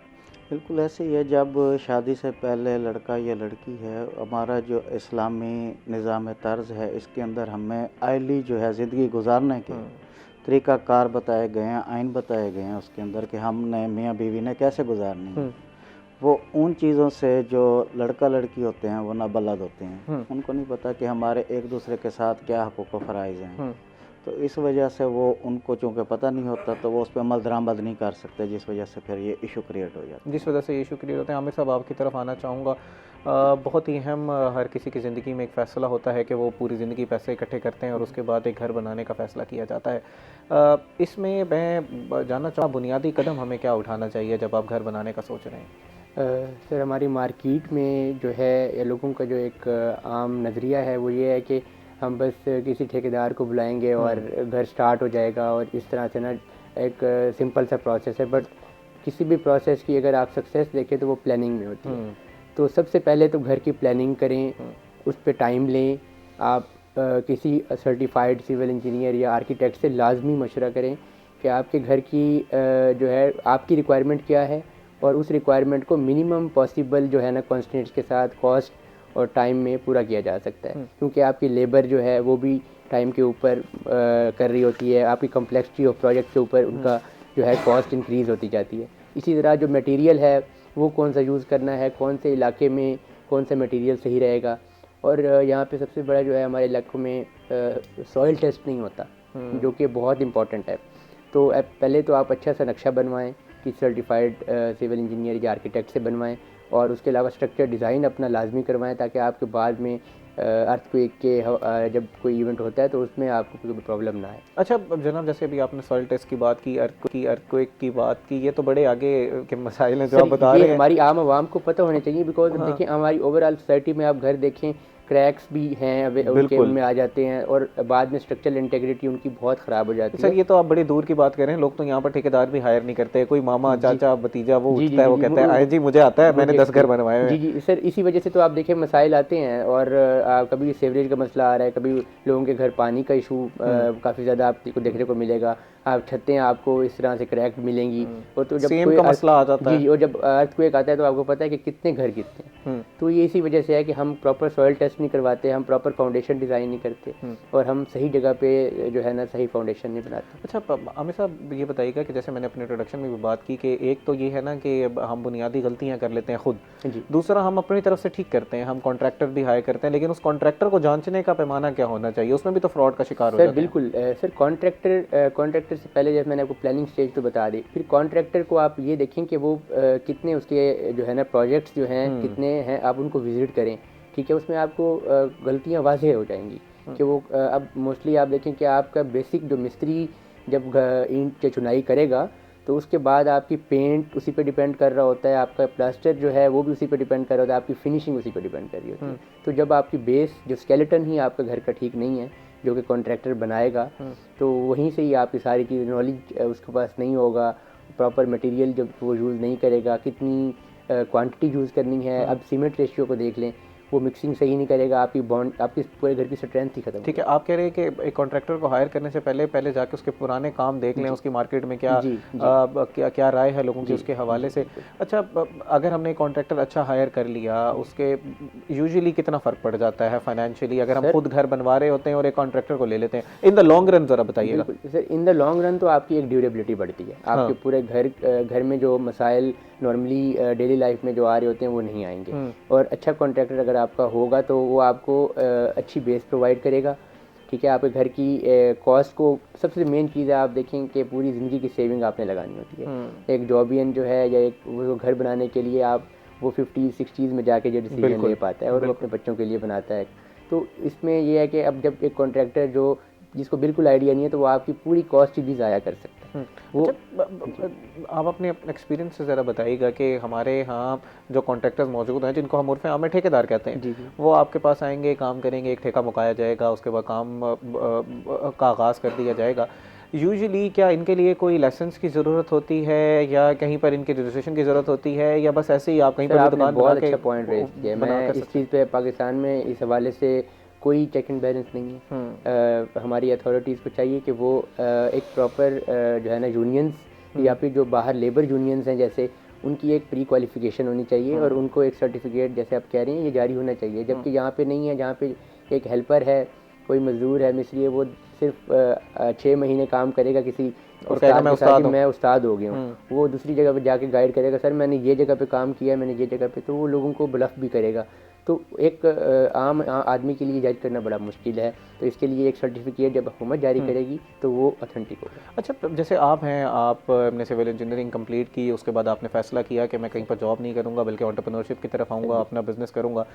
बिल्कुल ऐसे ही है। जब शादी से पहले लड़का या लड़की है, हमारा जो इस्लामी निज़ाम तर्ज है इसके अंदर हमें आइली जो है ज़िंदगी गुजारने के तरीक़ाकार बताए गए हैं, आइन बताए गए हैं उसके अंदर कि हमने मियाँ बीवी ने कैसे गुजारनी है। वो उन चीज़ों से जो लड़का लड़की होते हैं वो नाबलद होते हैं, उनको नहीं पता कि हमारे एक दूसरे के साथ क्या हकूक़ व फ़राइज़ हैं। तो इस वजह से वो उनको चूँकि पता नहीं होता तो वो उस पर अमल दरामद नहीं कर सकते, जिस वजह से फिर ये इशू क्रिएट हो जाता है। जिस वजह से ये इशू क्रिएट होते हैं। आमिर साहब आपकी तरफ आना चाहूँगा। बहुत ही अहम हर किसी की ज़िंदगी में एक फ़ैसला होता है कि वो पूरी ज़िंदगी पैसे इकट्ठे करते हैं और उसके बाद एक घर बनाने का फ़ैसला किया जाता है। इसमें मैं जानना चाहूँ बुनियादी कदम हमें क्या उठाना चाहिए जब आप घर बनाने का सोच रहे हैं? सर हमारी मार्केट में जो है या लोगों का जो एक आम नज़रिया है वो ये है कि हम बस किसी ठेकेदार को बुलाएंगे और घर स्टार्ट हो जाएगा और इस तरह से ना एक सिंपल सा प्रोसेस है। बट किसी भी प्रोसेस की अगर आप सक्सेस देखें तो वो प्लानिंग में होती है। तो सबसे पहले तो घर की प्लानिंग करें, उस पर टाइम लें। आप किसी सर्टिफाइड सिविल इंजीनियर या आर्किटेक्ट से लाजमी मशवरा करें कि आपके घर की जो है आपकी रिक्वायरमेंट क्या है और उस रिक्वायरमेंट को मिनिमम पॉसिबल जो है ना कॉन्स्टेंट्स के साथ कॉस्ट और टाइम में पूरा किया जा सकता है। क्योंकि आपकी लेबर जो है वो भी टाइम के ऊपर कर रही होती है, आपकी कम्प्लेक्सिटी ऑफ प्रोजेक्ट के ऊपर उनका जो है कॉस्ट इंक्रीज़ होती जाती है। इसी तरह जो मटेरियल है वो कौन सा यूज़ करना है, कौन से इलाके में कौन सा मटेरियल सही रहेगा। और यहाँ पे सबसे बड़ा जो है हमारे इलाकों में सॉइल टेस्ट नहीं होता, जो कि बहुत इंपॉर्टेंट है। तो पहले तो आप अच्छा सा नक्शा बनवाएं कि सर्टिफाइड सिविल इंजीनियर या आर्किटेक्ट से बनवाएं और उसके अलावा स्ट्रक्चर डिज़ाइन अपना लाजमी करवाएं ताकि आपके बाद में अर्थक्वेक के जब कोई इवेंट होता है तो उसमें आपको कोई प्रॉब्लम ना आए। अच्छा जनाब, जैसे अभी आपने सॉइल टेस्ट की बात की, अर्थक्वेक की बात की, ये तो बड़े आगे के मसाइल हैं जो आप बता रहे हैं। हमारी आम आवाम को पता होने चाहिए बिकॉज देखिए हमारी ओवरऑल सोसाइटी में आप घर देखें क्रैक्स भी हैं उनमें आ जाते हैं और बाद में स्ट्रक्चरल इंटीग्रिटी उनकी बहुत ख़राब हो जाती है। सर ये तो आप बड़ी दूर की बात कर रहे हैं, लोग तो यहाँ पर ठेकेदार भी हायर नहीं करते। कोई मामा चाचा भतीजा वो उठता है, वो कहता है आए जी मुझे आता है, मैंने 10 घर बनवाए हैं। जी सर, इसी वजह से तो आप देखें मसाइल आते हैं और कभी सेवरेज का मसला आ रहा है, कभी लोगों के घर पानी का इशू काफ़ी ज़्यादा आपको देखने को मिलेगा। आप छतें आपको इस तरह से क्रैक मिलेंगी और तो जब कोई मसला आ जाता है और जब अर्थक्वेक आता है तो आपको पता है कि कितने घर गिरते हैं। तो ये इसी वजह से है कि हम प्रॉपर सॉइल टेस्ट नहीं करवाते, हम प्रॉपर फाउंडेशन डिज़ाइन नहीं करते और हम सही जगह पे जो है ना सही फाउंडेशन नहीं बनाते। अच्छा आमिर साहब ये बताइएगा कि जैसे मैंने अपने इंट्रोडक्शन में भी बात की कि एक तो ये है ना कि हम बुनियादी गलतियाँ कर लेते हैं खुद, दूसरा हम अपनी तरफ से ठीक करते हैं, हम कॉन्ट्रैक्टर भी हायर करते हैं, लेकिन उस कॉन्ट्रैक्टर को जांचने का पैमाना क्या होना चाहिए? उसमें भी तो फ्रॉड का शिकार हो जाता है। बिल्कुल सर, कॉन्ट्रैक्टर से पहले जैसे मैंने आपको प्लानिंग स्टेज तो बता दी, फिर कॉन्ट्रैक्टर को आप ये देखें कि वो कितने उसके जो है ना प्रोजेक्ट्स जो हैं कितने हैं, आप उनको विजिट करें। ठीक है, उसमें आपको गलतियाँ वाज़ेह हो जाएंगी कि वो अब मोस्टली आप देखें कि आपका बेसिक जो मिस्त्री जब ईंट की चुनाई करेगा तो उसके बाद आपकी पेंट उसी पे डिपेंड कर रहा होता है, आपका प्लास्टर जो है वो भी उसी पे डिपेंड कर रहा होता है, आपकी फिनिशिंग उसी पे डिपेंड कर रही होती है। तो जब आपकी बेस जो स्केलेटन ही आपका घर का ठीक नहीं है जो कि कॉन्ट्रैक्टर बनाएगा, तो वहीं से ही आपकी सारी चीज़ नॉलेज उसके पास नहीं होगा, प्रॉपर मटेरियल जब वो यूज़ नहीं करेगा, कितनी क्वांटिटी यूज़ करनी है। अब सीमेंट रेशियो को देख लें, वो मिक्सिंग सही नहीं करेगा, आपकी बॉन्ड आपकी पूरे घर की स्ट्रेंथ ही खत्म। ठीक है, आप कह रहे हैं कि एक कॉन्ट्रैक्टर को हायर करने से पहले जाके उसके पुराने काम देख लें, उसकी मार्केट में क्या राय है लोगों की उसके हवाले से। अच्छा, अगर हमने एक कॉन्ट्रैक्टर अच्छा हायर कर लिया, उसके यूजुअली कितना फ़र्क पड़ जाता है फाइनेंशियली अगर हम खुद घर बनवा रहे होते हैं और एक कॉन्ट्रैक्टर को ले लेते हैं इन द लॉन्ग रन? ज़रा बताइएगा sir. In the long run तो आपकी एक ड्यूरेबिलिटी बढ़ती है, आपके पूरे घर में जो मसाइल नॉर्मली डेली लाइफ में जो आ रहे होते हैं वो नहीं आएंगे। और अच्छा कॉन्ट्रैक्टर अगर आपका होगा तो वो आपको अच्छी बेस प्रोवाइड करेगा। ठीक है, आपके घर की कॉस्ट को सबसे मेन चीज़ है आप देखें कि पूरी ज़िंदगी की सेविंग आपने लगानी होती है। एक जॉबियन जो है या एक वो घर बनाने के लिए आप वो 50-60s में जाके जो डिसीजन ले पाता है और वो अपने बच्चों के लिए बनाता है। तो इसमें ये है कि अब जब एक कॉन्ट्रैक्टर जिसको बिल्कुल आइडिया नहीं है तो वो आपकी पूरी कॉस्ट भी ज़ाया कर सकता है। वो आप अपने एक्सपीरियंस से ज़रा बताइएगा कि हमारे यहाँ जो कॉन्ट्रैक्टर्स मौजूद हैं, जिनको हम उर्फ़ आम में ठेकेदार कहते हैं, वो आपके पास आएंगे, काम करेंगे, एक ठेका मुकाया जाएगा, उसके बाद काम का आगाज़ कर दिया जाएगा। यूजुअली क्या इनके लिए कोई लाइसेंस की ज़रूरत होती है या कहीं पर इनके रजिस्ट्रेशन की ज़रूरत होती है, या बस ऐसे ही आप कहीं पर भी दुकान बहुत अच्छा पॉइंट रेज़ किया। मैं इस चीज़ पे पाकिस्तान में इस हवाले से कोई चेक एंड बैलेंस नहीं है। हमारी अथॉरिटीज़ को चाहिए कि वो एक प्रॉपर जो है ना यूनियंस या फिर जो बाहर लेबर यूनियंस हैं जैसे, उनकी एक प्री क्वालिफिकेशन होनी चाहिए और उनको एक सर्टिफिकेट जैसे आप कह रहे हैं ये जारी होना चाहिए। जबकि यहाँ पे नहीं है, जहाँ पे एक हेल्पर है, कोई मजदूर है, मिस्त्री है, वो सिर्फ 6 महीने काम करेगा किसी और कहना मैं उस्ताद हो गया हूँ, वो दूसरी जगह पे जाके गाइड करेगा, सर मैंने ये जगह पे काम किया है, मैंने ये जगह पे, तो वो लोगों को ब्लफ भी करेगा। तो एक आम आदमी के लिए जज करना बड़ा मुश्किल है। तो इसके लिए एक सर्टिफिकेट जब हुकूमत जारी करेगी तो वो ऑथेंटिक होगा। अच्छा, जैसे आप हैं, आपने सिविल इंजीनियरिंग कंप्लीट की, उसके बाद आपने फैसला किया कि मैं कहीं पर जॉब नहीं करूंगा बल्कि एंटरप्रेन्योरशिप की तरफ आऊँगा, अपना बिजनेस करूँगा।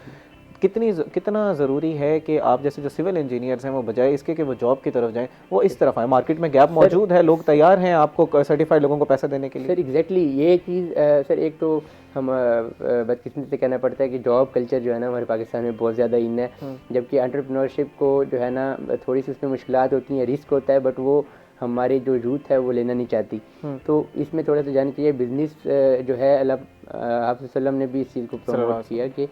कितना ज़रूरी है कि आप जैसे जो सिविल इंजीनियर्स हैं वो बजाय इसके कि वो जॉब की तरफ जाएं, वो इस तरफ आए? मार्केट में गैप मौजूद है, लोग तैयार हैं आपको सर्टिफाइड लोगों को पैसा देने के लिए। सर एग्जैक्टली ये चीज़ सर, एक तो हम बदकिस्मती से कहना पड़ता है कि जॉब कल्चर जो है ना हमारे पाकिस्तान में बहुत ज़्यादा इन है, जबकि एंटरप्रेन्योरशिप को जो है ना थोड़ी सी उसमें मुश्किलात होती हैं, रिस्क होता है, बट वो हमारे जो यूथ है वो लेना नहीं चाहती। तो इसमें थोड़ा सा जानना चाहिए। बिजनेस जो है आप वसल्लम ने भी इस चीज़ को प्रमोट किया कि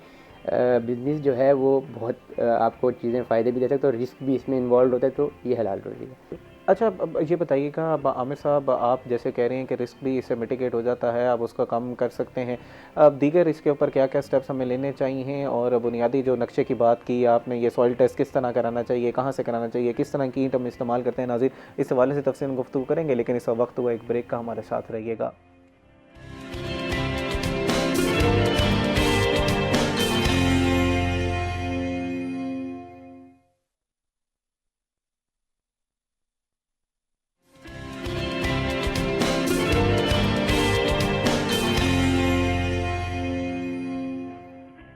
बिजनेस जो है वो बहुत आपको चीज़ें फ़ायदे भी दे सकते हैं और रिस्क भी इसमें इन्वॉल्व होता है, तो ये हलाल रोज़ी है। अच्छा, अब ये बताइएगा आमिर साहब, आप जैसे कह रहे हैं कि रिस्क भी इससे मिटिगेट हो जाता है, आप उसका कम कर सकते हैं, अब दीगर इसके ऊपर क्या क्या स्टेप्स हमें लेने चाहिए? और बुनियादी जो नक्शे की बात की आपने, ये सॉइल टेस्ट किस तरह कराना चाहिए, कहाँ से कराना चाहिए, किस तरह की ईंट हम इस्तेमाल करते हैं, नाज़रीन इस हवाले से तफसील गुफ्तगू करेंगे, लेकिन इस वक्त हुआ एक ब्रेक का, हमारे साथ रहिएगा।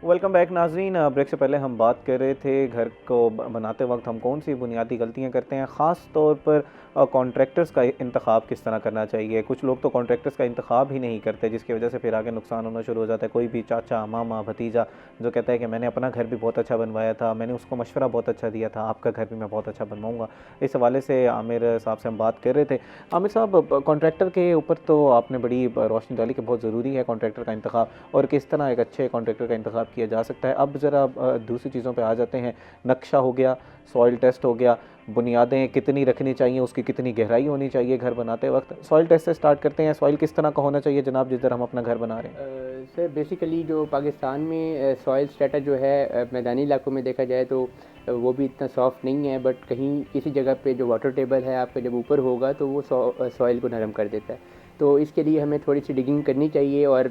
वेलकम बैक नाजरीन। ब्रेक से पहले हम बात कर रहे थे घर को बनाते वक्त हम कौन सी बुनियादी गलतियां करते हैं, ख़ास तौर पर कॉन्ट्रैक्टर्स का इंतखाब किस तरह करना चाहिए। कुछ लोग तो कॉन्ट्रैक्टर्स का इंतखाब ही नहीं करते, जिसकी वजह से फिर आगे नुकसान होना शुरू हो जाता है। कोई भी चाचा, मामा, भतीजा जो कहता है कि मैंने अपना घर भी बहुत अच्छा बनवाया था, मैंने उसको मशवरा बहुत अच्छा दिया था, आपका घर भी मैं बहुत अच्छा बनवाऊँगा। इस हवाले से आमिर साहब से हम बात कर रहे थे। आमिर साहब, कॉन्ट्रैक्टर के ऊपर तो आपने बड़ी रोशनी डाली कि बहुत ज़रूरी है कॉन्ट्रैक्टर का इंतखाब और किस तरह एक अच्छे कॉन्ट्रैक्टर का इंतखाब किया जा सकता है। अब ज़रा दूसरी चीज़ों पे आ जाते हैं। नक्शा हो गया, सॉइल टेस्ट हो गया, बुनियादें कितनी रखनी चाहिए, उसकी कितनी गहराई होनी चाहिए घर बनाते वक्त। सॉइल टेस्ट से स्टार्ट करते हैं। सॉइल किस तरह का होना चाहिए जनाब, जिधर हम अपना घर बना रहे हैं? सर बेसिकली जो पाकिस्तान में सॉइल स्टेटस जो है मैदानी इलाकों में देखा जाए तो वो भी इतना सॉफ्ट नहीं है, बट कहीं किसी जगह पे जो वाटर टेबल है आपका जब ऊपर होगा तो वो सॉइल को नरम कर देता है। तो इसके लिए हमें थोड़ी सी डिगिंग करनी चाहिए और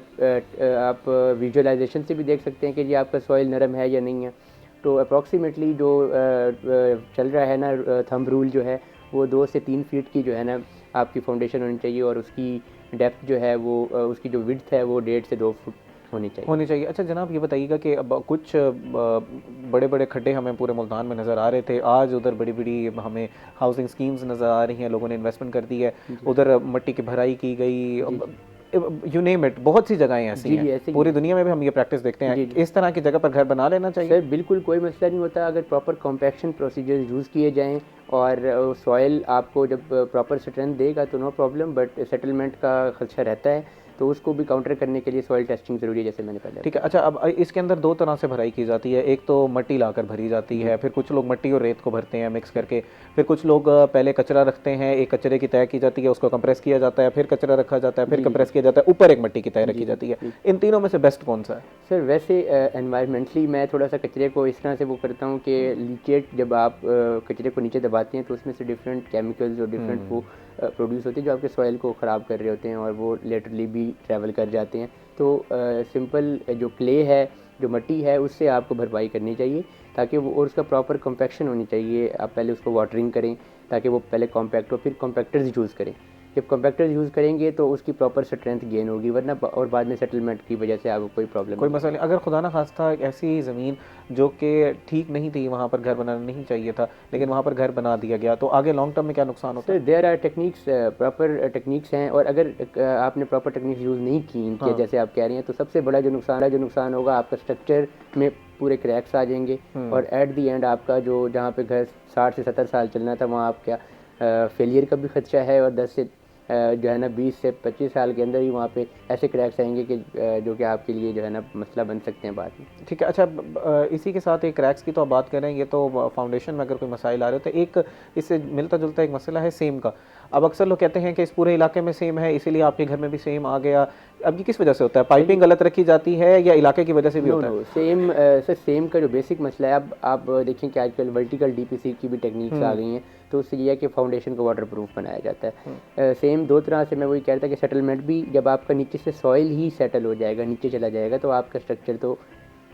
आप विजुअलाइजेशन से भी देख सकते हैं कि जी आपका सॉइल नरम है या नहीं है। तो अप्रॉक्सीमेटली जो चल रहा है ना थंब रूल जो है वो 2 से 3 फीट की जो है ना आपकी फाउंडेशन होनी चाहिए और उसकी डेप्थ जो है वो उसकी जो विड्थ है वो 1.5 से 2 फुट होनी चाहिए। अच्छा जनाब, ये बताइएगा कि अब कुछ बड़े बड़े खड्डे हमें पूरे मुल्तान में नज़र आ रहे थे, आज उधर बड़ी बड़ी हमें हाउसिंग स्कीम्स नज़र आ रही हैं, लोगों ने इन्वेस्टमेंट कर दी है, उधर मिट्टी की भराई की गई, यू नेम इट, बहुत सी जगहें ऐसी हैं, पूरी दुनिया में भी हम ये प्रैक्टिस देखते हैं। इस तरह की जगह पर घर बना लेना चाहिए? सर बिल्कुल कोई मसला नहीं होता अगर प्रॉपर कॉम्पैक्शन प्रोसीजर यूज़ किए जाएँ और सॉइल आपको जब प्रॉपर स्ट्रेंथ देगा तो नो प्रॉब्लम, बट सेटलमेंट का खदशा रहता है, तो उसको भी काउंटर करने के लिए सॉइल टेस्टिंग ज़रूरी है, जैसे मैंने पहले। ठीक है। अच्छा, अब इसके अंदर 2 तरह से भराई की जाती है। एक तो मिट्टी लाकर भरी जाती है, फिर कुछ लोग मिट्टी और रेत को भरते हैं मिक्स करके, फिर कुछ लोग पहले कचरा रखते हैं, एक कचरे की तय की जाती है, उसको कंप्रेस किया जाता है, फिर कचरा रखा जाता है, फिर कंप्रेस किया जाता है, ऊपर एक मिट्टी की तय रखी जाती है। इन तीनों में से बेस्ट कौन सा है? सर वैसे एनवायरमेंटली मैं थोड़ा सा कचरे को इस तरह से वो करता हूँ कि लीचेट जब आप कचरे को नीचे दबाते हैं तो उसमें से डिफरेंट केमिकल्स और डिफरेंट वो प्रोड्यूस होते हैं जो आपके सॉइल को ख़राब कर रहे होते हैं और वो लेटरली भी ट्रैवल कर जाते हैं। तो सिंपल जो क्ले है, जो मिट्टी है, उससे आपको भरपाई करनी चाहिए ताकि वो, और उसका प्रॉपर कॉम्पैक्शन होनी चाहिए। आप पहले उसको वाटरिंग करें ताकि वो पहले कॉम्पैक्ट हो, फिर कॉम्पैक्टर्स यूज़ करें जब कॉम्पैक्टर्स यूज़ करेंगे तो उसकी प्रॉपर स्ट्रेंथ गेन होगी, वरना और बाद में सेटलमेंट की वजह से आपको कोई प्रॉब्लम कोई मसला नहीं। अगर खुदा ना खास्ता एक ऐसी ज़मीन जो कि ठीक नहीं थी, वहाँ पर घर बनाना नहीं चाहिए था, लेकिन वहाँ पर घर बना दिया गया, तो आगे लॉन्ग टर्म में क्या नुकसान होता है? तो there are techniques, proper techniques हैं, और अगर आपने प्रॉपर टेक्निक्स यूज़ नहीं की इनके, जैसे आप कह रही हैं, तो सबसे बड़ा जो नुकसान होगा आपका स्ट्रक्चर में पूरे क्रैक्स आ जाएंगे, और एट दी एंड आपका जो जहाँ पे घर 60 से 70 साल चलना था वहाँ आपका फेलियर का भी खर्चा है, और 10 से जो है ना 20 से 25 साल के अंदर ही वहाँ पे ऐसे क्रैक्स आएंगे कि जो कि आपके लिए जो है ना मसला बन सकते हैं बाद में। ठीक है। अच्छा, इसी के साथ एक क्रैक्स की तो आप बात कर रहे हैं, ये तो फाउंडेशन में अगर कोई मसाइल आ रहे हो, तो एक इससे मिलता जुलता एक मसला है सेम का। अब अक्सर लोग कहते हैं कि इस पूरे इलाके में सेम है, इसीलिए आपके घर में भी सेम आ गया। अब ये किस वजह से होता है? पाइपिंग गलत रखी जाती है या इलाके की वजह से भी होता है? सेम सर, सेम का जो बेसिक मसला है, अब आप देखें कि आजकल वर्टिकल डीपीसी की भी टेक्निक्स आ गई हैं, तो उससे ये है कि फाउंडेशन को वाटर प्रूफ बनाया जाता है। सेम दो तरह से मैं वही कह रहा था कि सेटलमेंट भी, जब आपका नीचे से सॉइल ही सेटल हो जाएगा, नीचे चला जाएगा, तो आपका स्ट्रक्चर तो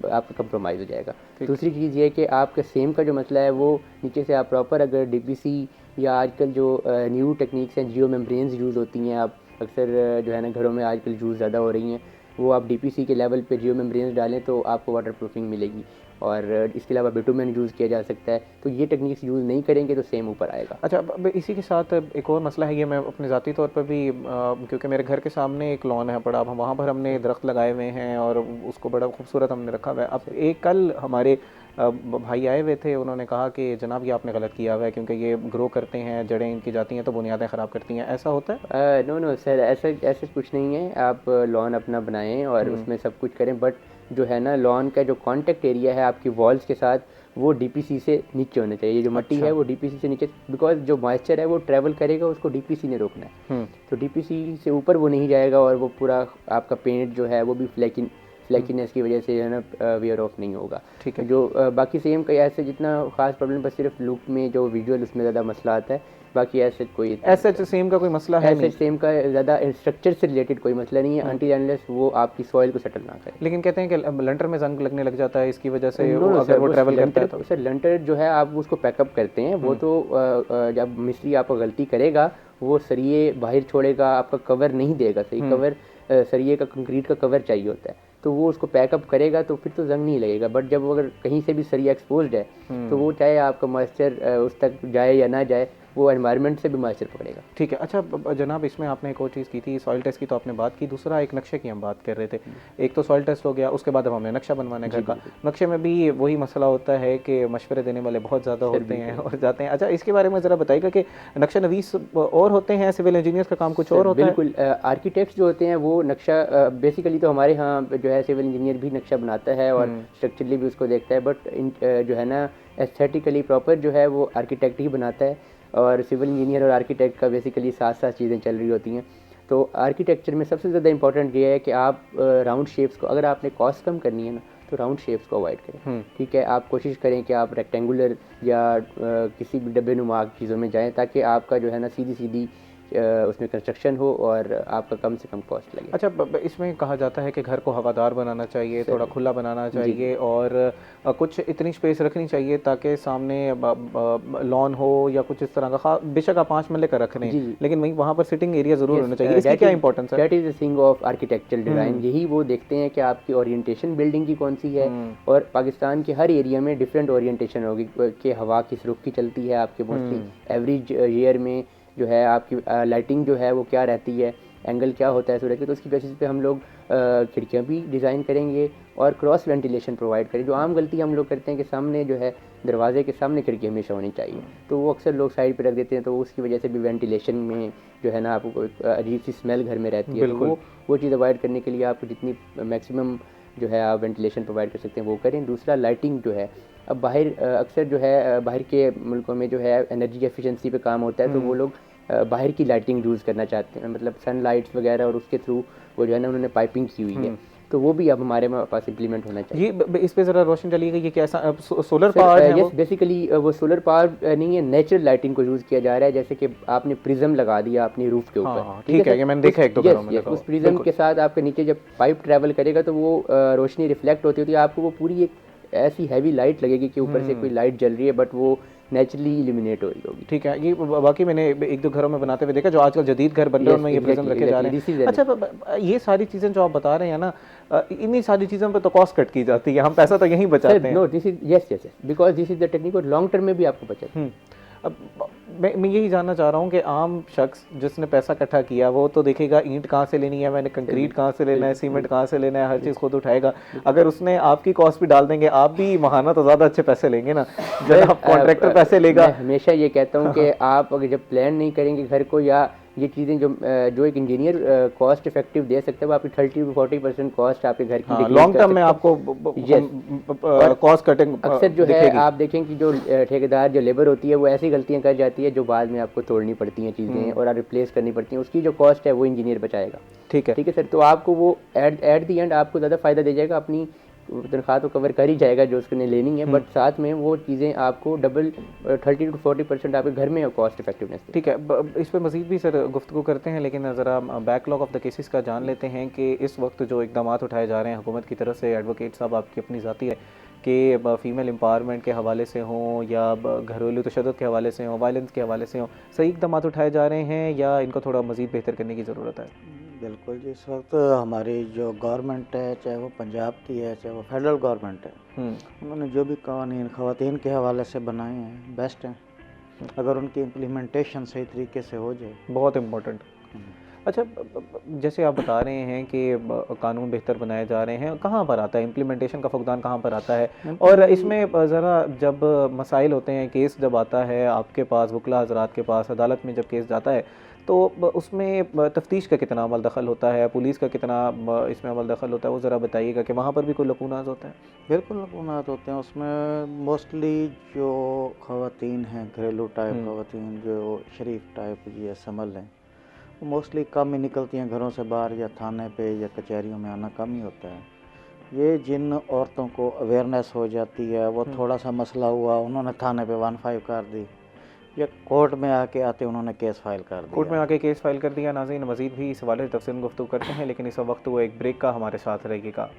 आपका कंप्रोमाइज़ हो जाएगा। दूसरी चीज़ ये है कि आपका सेम का जो मसला है वो नीचे से आप प्रॉपर अगर डीपीसी या आजकल जो न्यू टेक्निक्स हैं, जियो मेम्ब्रेन्स यूज़ होती हैं, आप अक्सर जो है ना घरों में आजकल यूज़ ज़्यादा हो रही हैं, वो आप डीपीसी के लेवल पे जियो मेम्ब्रेन्स डालें तो आपको वाटर प्रूफिंग मिलेगी। और इसके अलावा बिटुमेन यूज़ किया जा सकता है, तो ये टेक्निक्स यूज़ नहीं करेंगे तो सेम ऊपर आएगा। अच्छा, अब इसी के साथ एक और मसला है, ये मैं अपने ज़ाती तौर पर भी क्योंकि मेरे घर के सामने एक लॉन है बड़ा, वहाँ पर हमने दरख्त लगाए हुए हैं और उसको बड़ा खूबसूरत हमने रखा हुआ है। अब एक कल हमारे भाई आए हुए थे, उन्होंने कहा कि जनाब ये आपने गलत किया हुआ है, क्योंकि ये ग्रो करते हैं, जड़ें इनकी जाती हैं तो बुनियादें ख़राब करती हैं। ऐसा होता है? नो सर, ऐसा कुछ नहीं है। आप लॉन अपना बनाएं और उसमें सब कुछ करें, बट जो है ना लॉन का जो कॉन्टेक्ट एरिया है आपकी वॉल्स के साथ, वो डीपीसी से नीचे होना चाहिए। जो मट्टी है वो डीपीसी से नीचे, बिकॉज जो मॉइस्चर है वो ट्रैवल करेगा, उसको डीपीसी ने रोकना है। तो डीपीसी से ऊपर वो नहीं जाएगा, और वो पूरा आपका पेंट जो है वो भी फ्लैकीनेस की वजह से जो है ना वेयर ऑफ नहीं होगा। ठीक है। जो बाकी सेम का ऐसे जितना खास प्रॉब्लम, बस सिर्फ लुक में जो विजुअल उसमें ज़्यादा मसला आता है, बाकी ऐसे कोई ऐसे सेम का कोई मसला है नहीं? सेम का ज़्यादा स्ट्रक्चर से रिलेटेड कोई मसला नहीं है, अनटिल अनलेस वो आपकी सॉइल को सेटल ना करे। लेकिन कहते हैं कि लंटर में जंग लगने लग जाता है इसकी वजह से, अगर वो ट्रैवल करता है तो? सर लंटर जो है आप उसको पैकअप करते हैं, वो तो जब मिस्त्री आपको गलती करेगा वो सरिये बाहर छोड़ेगा, आपका कवर नहीं देगा। सही कवर सरिये का, कंक्रीट का कवर चाहिए होता है, तो वो उसको पैकअप करेगा तो फिर तो जंग नहीं लगेगा। बट जब अगर कहीं से भी सरिया एक्सपोज्ड है तो वो चाहे आपका मॉइस्चर उस तक जाए या ना जाए, वो एनवायरनमेंट से भी मॉइस्चर पकड़ेगा। ठीक है। अच्छा जनाब, इसमें आपने एक और चीज़ की थी, सॉइल टेस्ट की तो आपने बात की, दूसरा एक नक्शे की हम बात कर रहे थे। एक तो सॉइल टेस्ट हो गया, उसके बाद अब हमने नक्शा बनवाना है घर का। नक्शे में भी वही मसला होता है कि मशवरे देने वाले बहुत ज़्यादा होते हैं और जाते हैं। अच्छा, इसके बारे में ज़रा बताइएगा कि नक्शा नवीस और होते हैं, सिविल इंजीनियर्स का काम कुछ और होता है? बिल्कुल, आर्किटेक्ट्स जो होते हैं वो नक्शा बेसिकली तो हमारे यहाँ जो है सिविल इंजीनियर भी नक्शा बनाता है और स्ट्रक्चरली भी उसको देखता है, बट जो है ना एस्थेटिकली प्रॉपर जो है वो आर्किटेक्ट ही बनाता है। और सिविल इंजीनियर और आर्किटेक्ट का बेसिकली साथ साथ चीज़ें चल रही होती हैं। तो आर्किटेक्चर में सबसे ज़्यादा इंपॉर्टेंट ये है कि आप राउंड शेप्स को, अगर आपने कॉस्ट कम करनी है ना, तो राउंड शेप्स को अवॉइड करें। ठीक है, आप कोशिश करें कि आप रेक्टेंगुलर या किसी भी डब्बे नुमा चीज़ों में जाएं, ताकि आपका जो है ना सीधी सीधी उसमें कंस्ट्रक्शन हो और आपका कम से कम कॉस्ट लगे। अच्छा, इसमें कहा जाता है कि घर को हवादार बनाना चाहिए, थोड़ा खुला बनाना चाहिए, और कुछ इतनी स्पेस रखनी चाहिए ताकि सामने लॉन हो या कुछ इस तरह का, बेशक आप 5 मरले का रख रहे हैं, लेकिन वहीं वहाँ पर सिटिंग एरिया ज़रूर होना चाहिए। इसकी क्या इंपॉर्टेंस है? That is the thing of architectural design. यही वो देखते हैं कि आपकी ओरिएंटेशन बिल्डिंग की कौन सी है, और पाकिस्तान के हर एरिया में डिफरेंट ओरिएंटेशन होगी कि हवा किस रुख की चलती है आपके, मोस्टली एवरेज ईयर में जो है आपकी लाइटिंग जो है वो क्या रहती है, एंगल क्या होता है सूरज के, तो उसकी बेसिस पे हम लोग खिड़कियाँ भी डिज़ाइन करेंगे और क्रॉस वेंटिलेशन प्रोवाइड करें। जो आम गलती हम लोग करते हैं कि सामने जो है दरवाजे के सामने खिड़की हमेशा होनी चाहिए, तो वो अक्सर लोग साइड पे रख देते हैं, तो उसकी वजह से भी वेंटिलेशन में जो है ना आपको अजीब सी स्मेल घर में रहती है। तो वो चीज़ अवॉइड करने के लिए आपको जितनी मैक्सिमम जो है आप वेंटिलेशन प्रोवाइड कर सकते हैं वो करें। दूसरा लाइटिंग जो है, अब बाहर अक्सर जो है बाहर के मुल्कों में जो है एनर्जी एफिशिएंसी पे काम होता है, तो वो लोग बाहर की लाइटिंग यूज़ करना चाहते हैं, मतलब सन लाइट्स वगैरह, और उसके थ्रू वो जो है ना उन्होंने पाइपिंग की हुई है, तो वो भी अब हमारे पास इम्प्लीमेंट होना चाहिए। ये इस पे ज़रा रोशन चलिएगा, ये कैसा सोलर पावर है? यस, बेसिकली वो सोलर पावर नहीं है, नेचुरल लाइटिंग को यूज़ किया जा रहा है। जैसे कि आपने प्रिज्म लगा दिया अपनी रूफ के ऊपर, ठीक है, ये मैंने देखा एक दो घरों में। उस प्रिज्म के साथ आपके नीचे जब पाइप ट्रैवल करेगा तो वो रोशनी रिफ्लेक्ट होती है, आपको वो पूरी एक ऐसी हैवी लाइट लगेगी कि ऊपर से कोई लाइट जल रही है, बट वो नेचुरली इलिमिनेट हो रही होगी। ठीक है, ये बाकी मैंने एक दो घरों में बनाते हुए देखा, जो आजकल जदीद घर बन रहे हैं उनमें ये प्रिज्म रखे जा रहे हैं। अच्छा, ये सारी चीज़ें जो आप बता रहे हैं ना, इन्हीं सारी चीज़ों पे तो कॉस्ट कट की जाती है, हम पैसा तो यहीं बचाते हैं। No, this is yes yes, because this is the technique, और लॉन्ग टर्म में भी आपको बचत है। अब मैं यही जानना चाह रहा हूँ कि आम शख्स जिसने पैसा इकट्ठा किया वो तो देखेगा ईंट कहाँ से लेनी है, मैंने कंक्रीट कहाँ से लेना है, सीमेंट कहाँ से लेना है, हर चीज़ खुद उठाएगा। अगर उसने आपकी कॉस्ट भी डाल देंगे, आप भी महाना तो ज़्यादा अच्छे पैसे लेंगे ना, जब आप कॉन्ट्रैक्टर पैसे लेगा। मैं हमेशा ये कहता हूँ कि आप अगर जब प्लान नहीं करेंगे घर को, या ये चीज़ें जो एक इंजीनियर कॉस्ट इफेक्टिव दे सकता है, वो आपकी 30-40% कॉस्ट आपके घर की लॉन्ग टर्म में आपको कॉस्ट कटिंग अक्सर जो है आप देखें कि जो ठेकेदार जो लेबर होती है वो ऐसी गलतियां कर जाती है जो बाद में आपको तोड़नी पड़ती हैं चीज़ें और रिप्लेस करनी पड़ती हैं, उसकी जो कॉस्ट है वो इंजीनियर बचाएगा। ठीक है सर, तो आपको वो एट द एंड आपको ज़्यादा फ़ायदा दे जाएगा, अपनी तनख्वाह तो कवर कर ही जाएगा जो उसने लेनी है, बट साथ में वो चीज़ें आपको डबल 30-40% आपके घर में कॉस्ट इफेक्टिवनेस। ठीक है, इस पर मज़ीद भी सर गुफ्तगू करते हैं, लेकिन ज़रा बैकलॉग ऑफ द केसेस का जान लेते हैं कि इस वक्त जो इकदाम उठाए जा रहे हैं हुकूमत की तरफ से, एडवोकेट साहब आपकी अपनी ज़ाती है कि फ़ीमेल एम्पावरमेंट के हवाले से हों या घरेलू तशद्दुद के हवाले से हों, वायलेंस के हवाले से हों, सही इकदाम उठाए जा रहे हैं या इनको थोड़ा मज़ीद बेहतर करने की ज़रूरत है? बिल्कुल जी, इस वक्त हमारी जो गवर्नमेंट है, चाहे वो पंजाब की है चाहे वो फेडरल गवर्नमेंट है, उन्होंने जो भी कानून ख़वातीन के हवाले से बनाए हैं बेस्ट हैं, अगर उनकी इम्प्लीमेंटेशन सही तरीके से हो जाए बहुत इम्पोर्टेंट। अच्छा, जैसे आप बता रहे हैं कि कानून बेहतर बनाए जा रहे हैं, कहाँ पर आता है इम्प्लीमेंटेशन का फुकदान, कहाँ पर आता है? और इसमें ज़रा जब मसाइल होते हैं, केस जब आता है आपके पास, वकला हज़रात के पास, अदालत में जब केस जाता है, तो उसमें तफ्तीश का कितना अमल दखल होता है, पुलिस का कितना इसमें अमल दखल होता है, वो ज़रा बताइएगा कि वहाँ पर भी कोई लकूनात होता है? बिल्कुल लकूनात होते हैं उसमें। मोस्टली जो ख़वातीन हैं, घरेलू टाइप ख़वातीन जो शरीफ टाइप ये समल हैं, वो मोस्टली कम ही निकलती हैं घरों से बाहर, या थाने पे या कचहरियों में आना कम ही होता है। ये जिन औरतों को अवेयरनेस हो जाती है, वो थोड़ा सा मसला हुआ, उन्होंने थाने पे 15 कर दी, या कोर्ट में आके आते उन्होंने केस फाइल कर दिया, कोर्ट में आके केस फाइल कर दिया। नाज़रीन, मज़ीद भी इस हवाले से तफसील गुफ्तगू करते हैं, लेकिन इस वक्त वो एक ब्रेक का हमारे साथ रहेगा।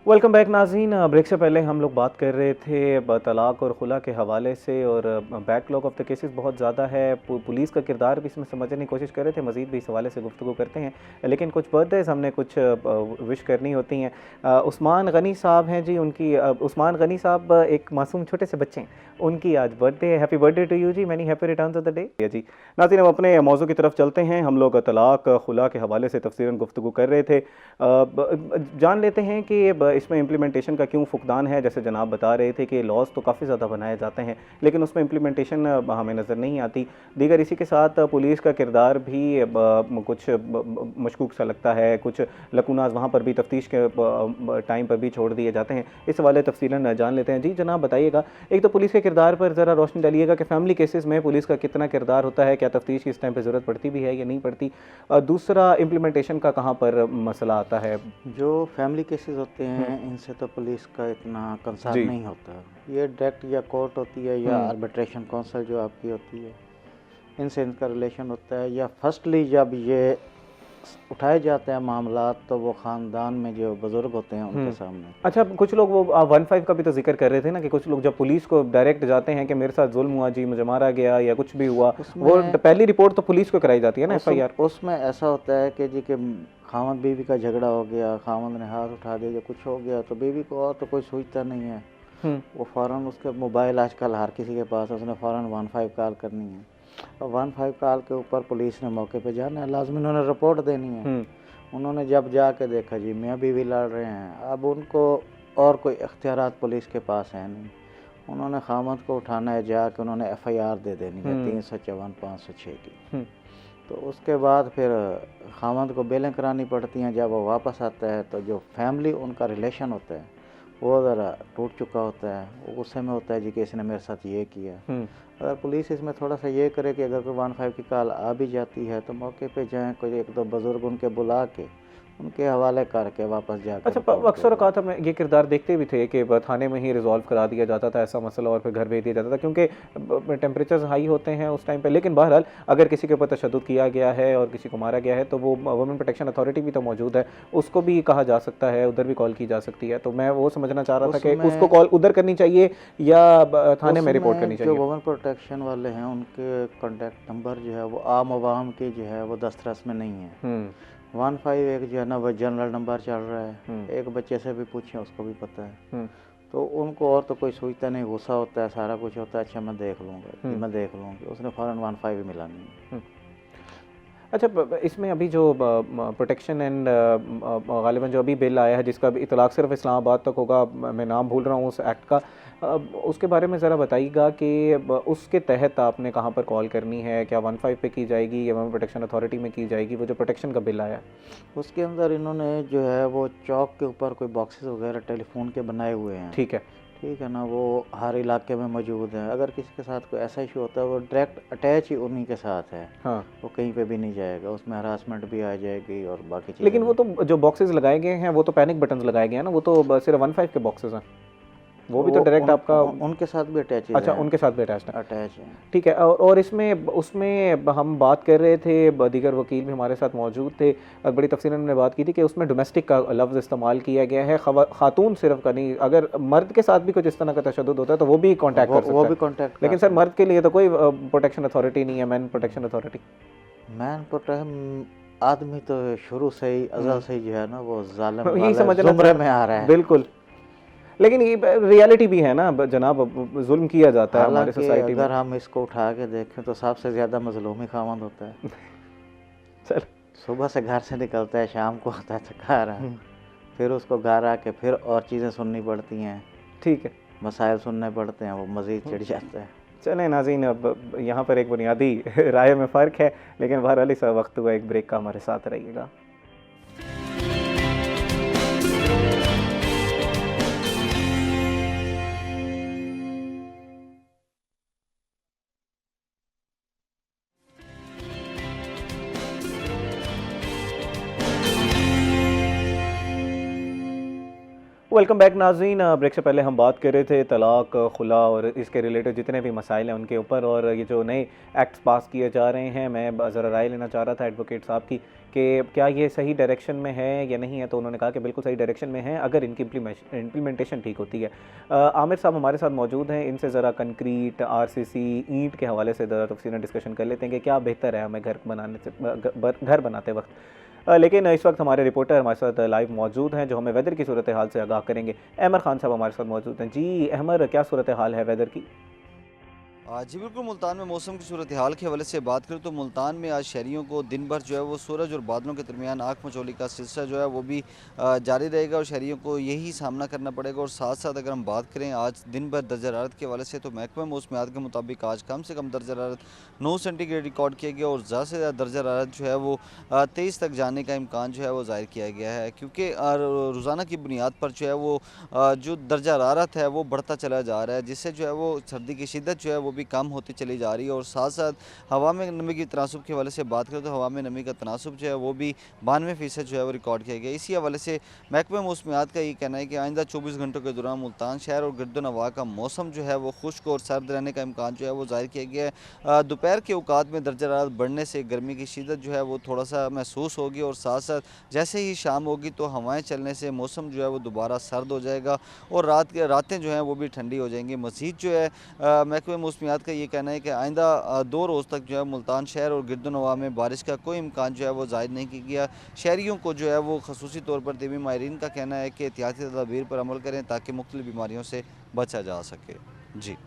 वेलकम बैक नाज़रीन। ब्रेक से पहले हम लोग बात कर रहे थे तलाक और खुला के हवाले से, और बैकलॉग ऑफ द केसेस बहुत ज़्यादा है, पुलिस का किरदार भी इसमें समझने की कोशिश कर रहे थे, मज़ीद भी इस हवाले से गुफ्तगू करते हैं, लेकिन कुछ बर्थडेज़ हमने कुछ विश करनी होती हैं। उस्मान गनी साहब हैं जी, उनकी उस्मान गनी साहब एक मासूम छोटे से बच्चे हैं, उनकी आज बर्थडे है। Happy birthday to you ji, many happy returns of the day ji. नाज़रीन, हम अपने मौजू की तरफ चलते हैं। हम लोग तलाक खुला के हवाले से तफसीरन गुफ्तगू कर रहे थे। जान लेते हैं कि इसमें इम्प्लीमेंटेशन का क्यों फुकदान है। जैसे जनाब बता रहे थे कि लॉज तो काफ़ी ज़्यादा बनाए जाते हैं, लेकिन उसमें इम्प्लीमेंटेशन हमें नज़र नहीं आती। दीगर इसी के साथ पुलिस का किरदार भी कुछ मशकूक सा लगता है, कुछ लकूनाज वहाँ पर भी तफ्तीश के टाइम पर भी छोड़ दिए जाते हैं। इस वाले तफसीलन जान लेते हैं। जी जनाब बताइएगा, एक तो पुलिस के किरदार पर ज़रा रोशनी डालिएगा कि फैमिली केसेस में पुलिस का कितना किरदार होता है, क्या तफ्तीश की इस टाइम पर ज़रूरत पड़ती भी है या नहीं पड़ती। दूसरा, इम्प्लीमेंटेशन का कहाँ पर मसला आता है। जो फैमिली केसेस होते हैं इनसे तो पुलिस का इतना कंसर्न नहीं होता, ये डायरेक्ट या कोर्ट होती है या आर्बिट्रेशन काउंसिल जो आपकी होती है, इनसे इनका रिलेशन होता है। या फर्स्टली जब ये उठाए जाते हैं मामला, तो वो ख़ानदान में जो बुज़ुर्ग होते हैं उनके सामने। अच्छा, कुछ लोग वो 15 का भी तो जिक्र कर रहे थे ना, कि कुछ लोग जब पुलिस को डायरेक्ट जाते हैं कि मेरे साथ जुल्म हुआ जी, मुझे मारा गया या कुछ भी हुआ, वो पहली रिपोर्ट तो पुलिस को कराई जाती है ना, FIR। उसमें ऐसा होता है कि जी कि खामद बीवी का झगड़ा हो गया, खामद ने हाथ उठा दिया, कुछ हो गया, तो बीवी को और तो कोई सोचता नहीं है, वो फ़ौरन उसके मोबाइल आजकल हर किसी के पास है, उसने फ़ौरन 15 कॉल करनी है, और 15 कॉल के ऊपर पुलिस ने मौके पे जाना है, लाजमी उन्होंने रिपोर्ट देनी है। उन्होंने जब जाके देखा जी मियाँ बीवी लड़ रहे हैं, अब उनको और कोई इख्तियारात पुलिस के पास है नहीं, उन्होंने खामद को उठाना है, जाके उन्होंने FIR दे देनी है 354-506 की। तो उसके बाद फिर खामद को बेलें करानी पड़ती हैं। जब वो वापस आता है तो जो फैमिली उनका रिलेशन होता है वो ज़रा टूट चुका होता है, वो गुस्से में होता है जी कि इसने मेरे साथ ये किया। अगर पुलिस इसमें थोड़ा सा ये करे कि अगर कोई 15 की कॉल आ भी जाती है तो मौके पे जाएं, कोई एक दो बुज़ुर्ग उनके बुला के उनके हवाले करके वापस जाकर अच्छा, अक्सर औक़ात हम ये किरदार देखते भी थे कि थाने में ही रिजॉल्व करा दिया जाता था ऐसा मसला और फिर घर भेज दिया जाता था, क्योंकि टेम्परेचर्स हाई होते हैं उस टाइम पे। लेकिन बहरहाल अगर किसी के ऊपर तशद्दुद किया गया है और किसी को मारा गया है तो वो वुमेन प्रोटेक्शन अथॉरिटी भी तो मौजूद है, उसको भी कहा जा सकता है, उधर भी कॉल की जा सकती है। तो मैं वो समझना चाह रहा था कि उसको कॉल उधर करनी चाहिए या थाने में रिपोर्ट करनी चाहिए। जो वुमेन प्रोटेक्शन वाले हैं उनके कॉन्टैक्ट नंबर जो है वो आम आवाम के जो है वो दस्तरस में नहीं है। 151 जो है ना वो जनरल नंबर चल रहा है, एक बच्चे से भी पूछें उसको भी पता है। तो उनको और तो कोई सोचता नहीं, गुस्सा होता है, सारा कुछ होता है, अच्छा मैं देख लूँगा, मैं देख लूँगी, उसने फ़ौरन 15 भी मिला नहीं। अच्छा, इसमें अभी जो प्रोटेक्शन एंड गालिबन जो अभी बिल आया है जिसका इतलाक़ सिर्फ इस्लामाबाद तक होगा, मैं नाम भूल रहा हूँ उस एक्ट का, उसके बारे में ज़रा बताइएगा कि उसके तहत आपने कहाँ पर कॉल करनी है, क्या 15 पे की जाएगी या वुमेन प्रोटेक्शन अथॉरिटी में की जाएगी? वो जो प्रोटेक्शन का बिल आया है उसके अंदर इन्होंने जो है वो चौक के ऊपर कोई बॉक्सेस वगैरह टेलीफोन के बनाए हुए हैं, ठीक है ना, वो हर इलाके में मौजूद हैं। अगर किसी के साथ कोई ऐसा इशू होता है वो डायरेक्ट अटैच ही उन्हीं के साथ है, हाँ, वो कहीं पे भी नहीं जाएगा, उसमें हरासमेंट भी आ जाएगी और बाकी चीज़ें। लेकिन वो तो जो बॉक्सेस लगाए गए हैं वो तो पैनिक बटन्स लगाए गए हैं ना, वो तो सिर्फ 15 के बॉक्सेस हैं, वो भी तो डायरेक्ट आपका उनके साथ भी अटैच है। अच्छा, उनके साथ भी अटैच है, ठीक है। और इसमें उसमें हम बात कर रहे थे, दीगर वकील भी हमारे साथ मौजूद थे और बड़ी तफसीलन ने बात की थी कि उसमें डोमेस्टिक का लफ्ज़ इस्तेमाल किया गया है, खातून सिर्फ का नहीं, अगर मर्द के साथ भी कुछ इस तरह का तशद्दुद होता है तो वो भी कॉन्टैक्ट कर सकता है। लेकिन सर मर्द के लिए तो कोई प्रोटेक्शन अथॉरिटी नहीं है, man protection authority. Man protection आदमी तो शुरू से ही अज़ल से जो है ना वो जालिम यही समझना में आ रहा है, बिल्कुल। लेकिन ये रियलिटी भी है ना जनाब, जुल्म किया जाता है हमारे सोसाइटी में। अगर हम इसको उठा के देखें तो सबसे ज़्यादा मजलूम ही खामंद होता है। चल, सुबह से घर से निकलता है, शाम को आता है थका रहा, फिर उसको घर आके फिर और चीज़ें सुननी पड़ती हैं, ठीक है, मसाइल सुनने पड़ते हैं, वो मज़ीद चिढ़ जाता है। चलें नाज़रीन, अब यहाँ पर एक बुनियादी राय में फ़र्क है, लेकिन बहरहाल इस वक्त हुआ एक ब्रेक का, हमारे साथ रहिएगा। वेलकम बैक नाज़रीन। ब्रेक से पहले हम बात कर रहे थे तलाक, खुला और इसके रिलेटेड जितने भी मसाइल हैं उनके ऊपर, और ये जो नए एक्ट्स पास किए जा रहे हैं, मैं ज़रा राय लेना चाह रहा था एडवोकेट साहब की कि क्या ये सही डायरेक्शन में है या नहीं है। तो उन्होंने कहा कि बिल्कुल सही डायरेक्शन में है अगर इनकी इम्प्लीमेंटेशन ठीक होती है। आमिर साहब हमारे साथ मौजूद हैं, इनसे ज़रा कंक्रीट, RCC, ईंट के हवाले से ज़रा तफसीलन डिस्कशन कर लेते हैं कि क्या बेहतर है हमें घर बनाते वक्त। लेकिन इस वक्त हमारे रिपोर्टर हमारे साथ लाइव मौजूद हैं जो हमें वेदर की सूरत हाल से आगाह करेंगे। अहमर खान साहब हमारे साथ मौजूद हैं। जी अहमर, क्या सूरत हाल है वेदर की? जी बिल्कुल, मुल्तान में मौसम की सूरत हाल के हवाले से बात करें तो मुल्तान में आज शहरियों को दिन भर जो है वो सूरज और बादलों के दरमियान आँख मचोली का सिलसिला जो है वो भी जारी रहेगा और शहरियों को यही सामना करना पड़ेगा। और साथ साथ अगर हम बात करें आज दिन भर दर्जा हरारत के हवाले से तो महकमा मौसमियात के मुताबिक आज कम से कम दर्जा हरारत 9 सेंटीग्रेड रिकॉर्ड किया गया और ज़्यादा से ज़्यादा दर्जा हरारत जो है वो 23 तक जाने का इम्कान जो है वो ज़ाहिर किया गया है, क्योंकि रोज़ाना की बुनियाद पर जो है वो जो दर्जा हरारत है वो बढ़ता चला जा रहा है, जिससे जो है वो सर्दी की शिद्दत जो है वो भी कम होती चली जा रही है। और साथ साथ हवा में नमी की तनासुब के हवाले से बात करें तो हवा में नमी का तनासुब जो है वो भी 92% जो है वो रिकॉर्ड किया गया। इसी हवाले से महकमा मौसमियात का ये कहना है कि आइंदा 24 घंटों के दौरान मुल्तान शहर और गिरदोनवा का मौसम जो है वो खुश्क और सर्द रहने का इम्कान जो है वो जाहिर किया गया है। दोपहर के औकात में दर्जा हरारत बढ़ने से गर्मी की शिद्दत जो है वो थोड़ा सा महसूस होगी और साथ साथ जैसे ही शाम होगी तो हवाएँ चलने से मौसम जो है वो दोबारा सर्द हो जाएगा और रातें जो हैं वो भी ठंडी हो जाएंगी। मज़ीद जो है महकमा मौसमियात का ये कहना है कि आइंदा 2 रोज़ तक जो है मुल्तान शहर और गिरदोनवा में बारिश का कोई इम्कान जो है वो ज़ाहिर नहीं किया गया। शहरियों को जो है वो खसूसी तौर पर तिबी माहिरीन का कहना है कि एहतियाती तदाबीर पर अमल करें ताकि मुख्तलिफ बीमारियों से बचा जा सके। जी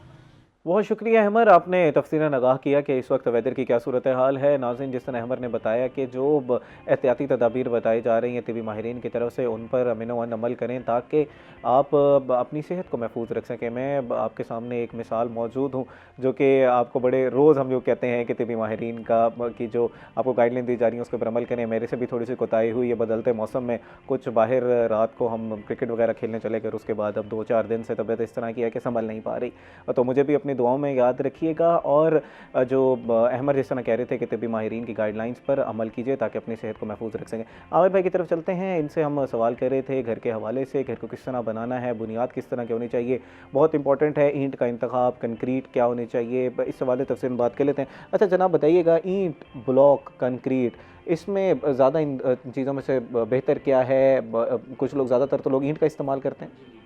बहुत शुक्रिया अहमर, आपने तफसीलन आगाह किया कि इस वक्त वेदर की क्या सूरत हाल है। नाज़रीन, जिस तरह अहमर ने बताया कि जो एहतियाती तदाबीर बताई जा रही हैं तिबी माहिरीन की तरफ से उन पर अमीनो-वन अमल करें ताकि आप अपनी सेहत को महफूज रख सकें। मैं आपके सामने एक मिसाल मौजूद हूँ जो कि आपको बड़े रोज़ हम जो कहते हैं कि तिबी माहिरीन की जो आपको गाइडलाइन दी जा रही है उसके पर अमल करें। मेरे से भी थोड़ी सी कोताही हुई है बदलते मौसम में, कुछ बाहर रात को हम क्रिकेट वगैरह खेलने चले गए, उसके बाद अब 2-4 दिन से तबीयत इस तरह की है कि संभल नहीं पा रही, तो मुझे भी अपनी अपनी दुआओं में याद रखिएगा और जो अहमद जिस तरह कह रहे थे कि तबी माहिरीन की गाइडलाइंस पर अमल कीजिए ताकि अपनी सेहत को महफूज रख सकें। आमिर भाई की तरफ चलते हैं, इनसे हम सवाल कर रहे थे घर के हवाले से, घर को किस तरह बनाना है, बुनियाद किस तरह की होनी चाहिए, बहुत इंपॉर्टेंट है ईंट का इंतखाब, कंक्रीट क्या होनी चाहिए, इस हवाले तफसील बात कर लेते हैं। अच्छा जनाब बताइएगा, ईंट, ब्लॉक, कंक्रीट, इसमें ज़्यादा इन चीज़ों में से बेहतर क्या है? कुछ लोग, ज़्यादातर तो लोग ईंट का इस्तेमाल करते हैं।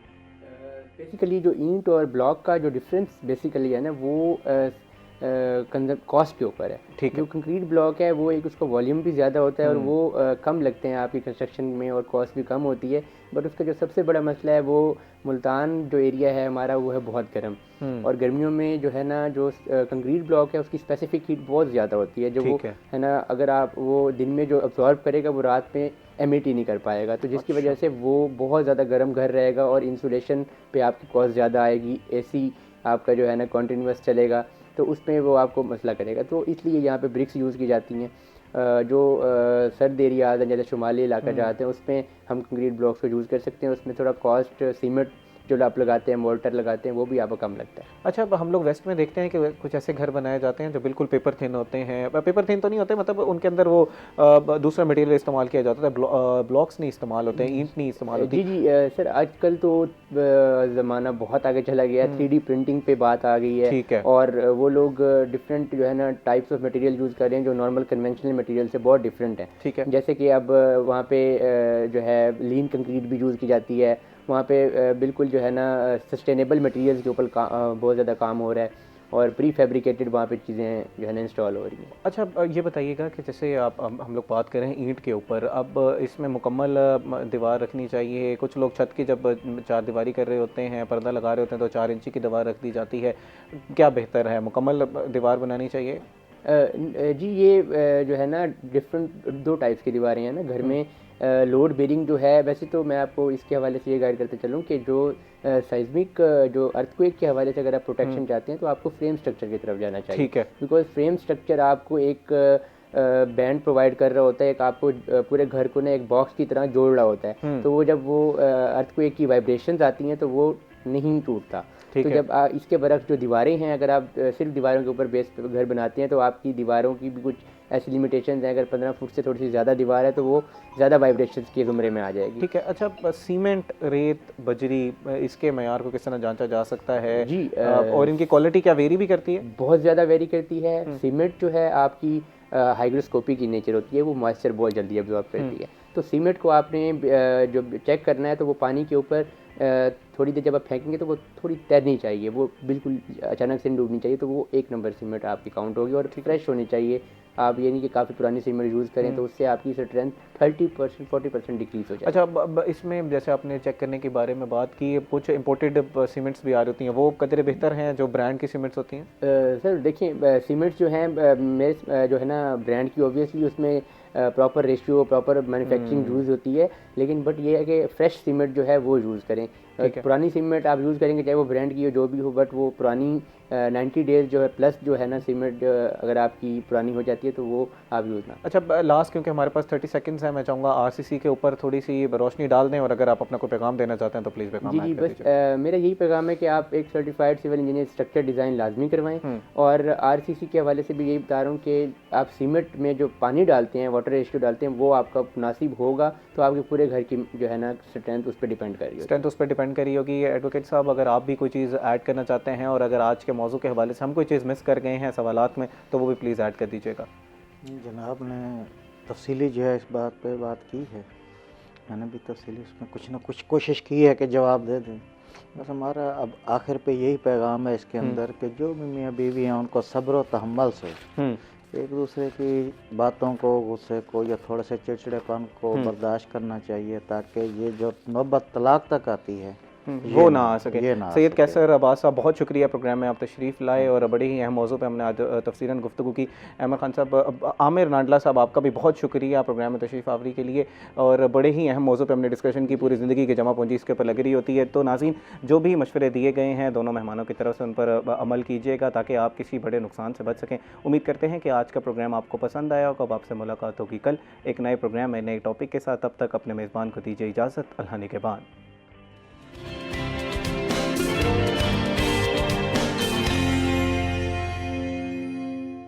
बेसिकली जो ईंट और ब्लॉक का जो डिफरेंस बेसिकली है ना, वो कॉस्ट के ऊपर है। ठीक है। जो कंक्रीट ब्लॉक है वो एक उसका वॉल्यूम भी ज़्यादा होता है और वो कम लगते हैं आपकी कंस्ट्रक्शन में और कॉस्ट भी कम होती है। बट उसका जो सबसे बड़ा मसला है वो मुल्तान जो एरिया है हमारा वो है बहुत गर्म, और गर्मियों में जो है ना जो कंक्रीट ब्लॉक है उसकी स्पेसिफिक हीट बहुत ज़्यादा होती है, जो वो है ना अगर आप वो दिन में जो अब्जॉर्ब करेगा वो रात में एमिट ही नहीं कर पाएगा, तो जिसकी वजह से वो बहुत ज़्यादा गर्म घर रहेगा और इंसुलेशन पे आपकी कॉस्ट ज़्यादा आएगी। एसी आपका जो है ना कॉन्टीन्यूस चलेगा तो उसमें वो आपको मसला करेगा। तो इसलिए यहाँ पे ब्रिक्स यूज़ की जाती हैं। जो सर्द एरियाज हैं जैसे शुमाली इलाका जाते हैं उसमें हम कंक्रीट ब्लॉक्स को यूज़ कर सकते हैं। उसमें थोड़ा कॉस्ट सीमेंट जो आप लगाते हैं, मोर्टर लगाते हैं, वो भी आपको कम लगता है। अच्छा अब हम लोग वेस्ट में देखते हैं कि कुछ ऐसे घर बनाए जाते हैं जो बिल्कुल पेपर थिन होते हैं, पेपर थिन तो नहीं होते, मतलब उनके अंदर वो दूसरा मटेरियल इस्तेमाल किया जाता है, ब्लॉक्स नहीं इस्तेमाल होते हैं, ईंट नहीं इस्तेमाल होती। जी सर, आजकल तो ज़माना बहुत आगे चला गया है, 3D प्रिंटिंग पे बात आ गई है। ठीक है। और वो लोग डिफरेंट जो है ना टाइप्स ऑफ मटेरियल यूज़ कर रहे हैं जो नॉर्मल कन्वेंशनल मटेरियल से बहुत डिफरेंट है। ठीक है। जैसे कि अब वहाँ पे जो है लीन कंक्रीट भी यूज़ की जाती है, वहाँ पे बिल्कुल जो है ना सस्टेनेबल मटेरियल्स के ऊपर बहुत ज़्यादा काम हो रहा है और प्री फैब्रिकेटेड वहाँ पे चीज़ें जो है ना इंस्टॉल हो रही हैं। अच्छा ये बताइएगा कि जैसे आप हम लोग बात कर रहे हैं ईंट के ऊपर, अब इसमें मुकम्मल दीवार रखनी चाहिए, कुछ लोग छत की जब चार दीवारी कर रहे होते हैं, पर्दा लगा रहे होते हैं तो 4 इंची की दीवार रख दी जाती है, क्या बेहतर है, मुकम्मल दीवार बनानी चाहिए? जी ये जो है ना डिफरेंट 2 टाइप्स की दीवारें हैं ना घर में। लोड बेरिंग जो है, वैसे तो मैं आपको इसके हवाले से ये गाइड करते चलूँ कि जो साइज्मिक जो अर्थक्वेक के हवाले से अगर आप प्रोटेक्शन चाहते हैं तो आपको फ्रेम स्ट्रक्चर की तरफ जाना चाहिए। ठीक है। बिकॉज फ्रेम स्ट्रक्चर आपको एक बैंड प्रोवाइड कर रहा होता है, एक आपको पूरे घर को ना एक बॉक्स की तरह जोड़ रहा होता है। तो वो जब वो अर्थक्वेक की वाइब्रेशंस आती हैं तो वो नहीं टूटता। तो जब इसके बरक्स जो दीवारें हैं, अगर आप सिर्फ दीवारों के ऊपर बेस पे घर बनाते हैं तो आपकी दीवारों की भी कुछ ऐसी लिमिटेशंस हैं। अगर 15 फुट से थोड़ी सी ज़्यादा दीवार है तो वो ज़्यादा वाइब्रेशंस के ज़ुमरे में आ जाएगी। ठीक है। अच्छा सीमेंट, रेत, बजरी, इसके मयार को किस तरह जांचा जा सकता है? जी और इनकी क्वालिटी क्या वेरी भी करती है? बहुत ज़्यादा वेरी करती है। सीमेंट जो है आपकी हाइग्रोस्कोपिक की नेचर होती है, वो मॉइस्चर बहुत जल्दी एब्जॉर्ब करती है। तो सीमेंट को आपने जो चेक करना है तो वो पानी के ऊपर थोड़ी देर जब आप फेंकेंगे तो वो थोड़ी तैरनी चाहिए, वो बिल्कुल अचानक से नहीं डूबनी चाहिए, तो वो 1 नंबर सीमेंट आपकी काउंट होगी। और फ्रेश होनी चाहिए। आप ये नहीं कि काफ़ी पुरानी सीमेंट यूज़ करें तो उससे आपकी स्ट्रेंथ 30% 40% डिक्रीज हो जाए। अच्छा अब इसमें जैसे आपने चेक करने के बारे में बात की, कुछ इंपोर्टेड सीमेंट्स भी आ रही होती हैं, वो कदरे बेहतर हैं जो ब्रांड की सीमेंट्स होती हैं? सर देखिए सीमेंट्स जो हैं मेरे जो है ना ब्रांड की ऑब्वियसली उसमें proper ratio, proper manufacturing use होती है, लेकिन बट ये है कि फ्रेश सीमेंट जो है वो यूज़ करें। पुरानी सीमेंट आप यूज़ करेंगे चाहे वो ब्रांड की हो जो भी हो, बट वो पुरानी 90 डेज जो है प्लस जो है ना सीमेंट अगर आपकी पुरानी हो जाती है तो वो आप यूज़ ना। अच्छा लास्ट, क्योंकि हमारे पास 30 सेकंड्स है, मैं चाहूँगा आरसीसी के ऊपर थोड़ी सी रोशनी डाल दें और अगर आप अपना कोई पैगाम देना चाहते हैं तो प्लीज़ पैगाम। जी बस मेरा यही पैगाम है कि आप एक certified civil engineer structure design लाजमी करवाएं। और आरसीसी के हवाले से भी यही बता रहा हूँ कि आप सीमेंट में जो पानी डालते हैं, वाटर रेशियो डालते हैं, वो आपका मुनासिब होगा तो आपके पूरे घर की जो है ना स्ट्रेंथ उस पर डिपेंड कर रही होगी। स्ट्रेंथ उस पर डिपेंड करी होगी। एडवोकेट साहब अगर आप भी कोई चीज़ ऐड करना चाहते हैं और अगर आज के मौजू के हवाले से हम कोई चीज़ मिस कर गए हैं सवालात में तो वो भी प्लीज़ ऐड कर दीजिएगा। जनाब ने तफसीली जो है इस बात पे बात की है, मैंने भी तफसीली उसमें कुछ ना कुछ कोशिश की है कि जवाब दे दें। बस हमारा अब आखिर पे यही पैगाम है इसके अंदर कि जो भी मियाँ बीवी हैं उनको सब्र और तहम्मुल से एक दूसरे की बातों को, गुस्से को या थोड़े से चिड़चिड़ेपन को बर्दाश्त करना चाहिए ताकि ये जो नौबत तलाक तक आती है वो ना आ सके। सैयद कैसर अब्बास साहब बहुत शुक्रिया प्रोग्राम में आप तशरीफ़ लाए और बड़े ही अहम मौजू पे हमने आज तफसीरन गुफ्तगू की। अहमद खान साहब, आमिर नाडला साहब आपका भी बहुत शुक्रिया प्रोग्राम में तशरीफ़ आवरी के लिए और बड़े ही अहम मौजू पे हमने डिस्कशन की। पूरी ज़िंदगी की जमा पूंजी इसके ऊपर लग रही होती है। तो नाज़रीन जो भी मशवरे दिए गए हैं दोनों मेहमानों की तरफ से उन पर अमल कीजिएगा ताकि आप किसी बड़े नुकसान से बच सकें। उम्मीद करते हैं कि आज का प्रोग्राम आपको पसंद आया होगा। अब आपसे मुलाकात होगी कल एक नए प्रोग्राम में नए टॉपिक के साथ। तब तक अपने मेज़बान को दीजिए इजाज़त। अल्लाह निगहबान।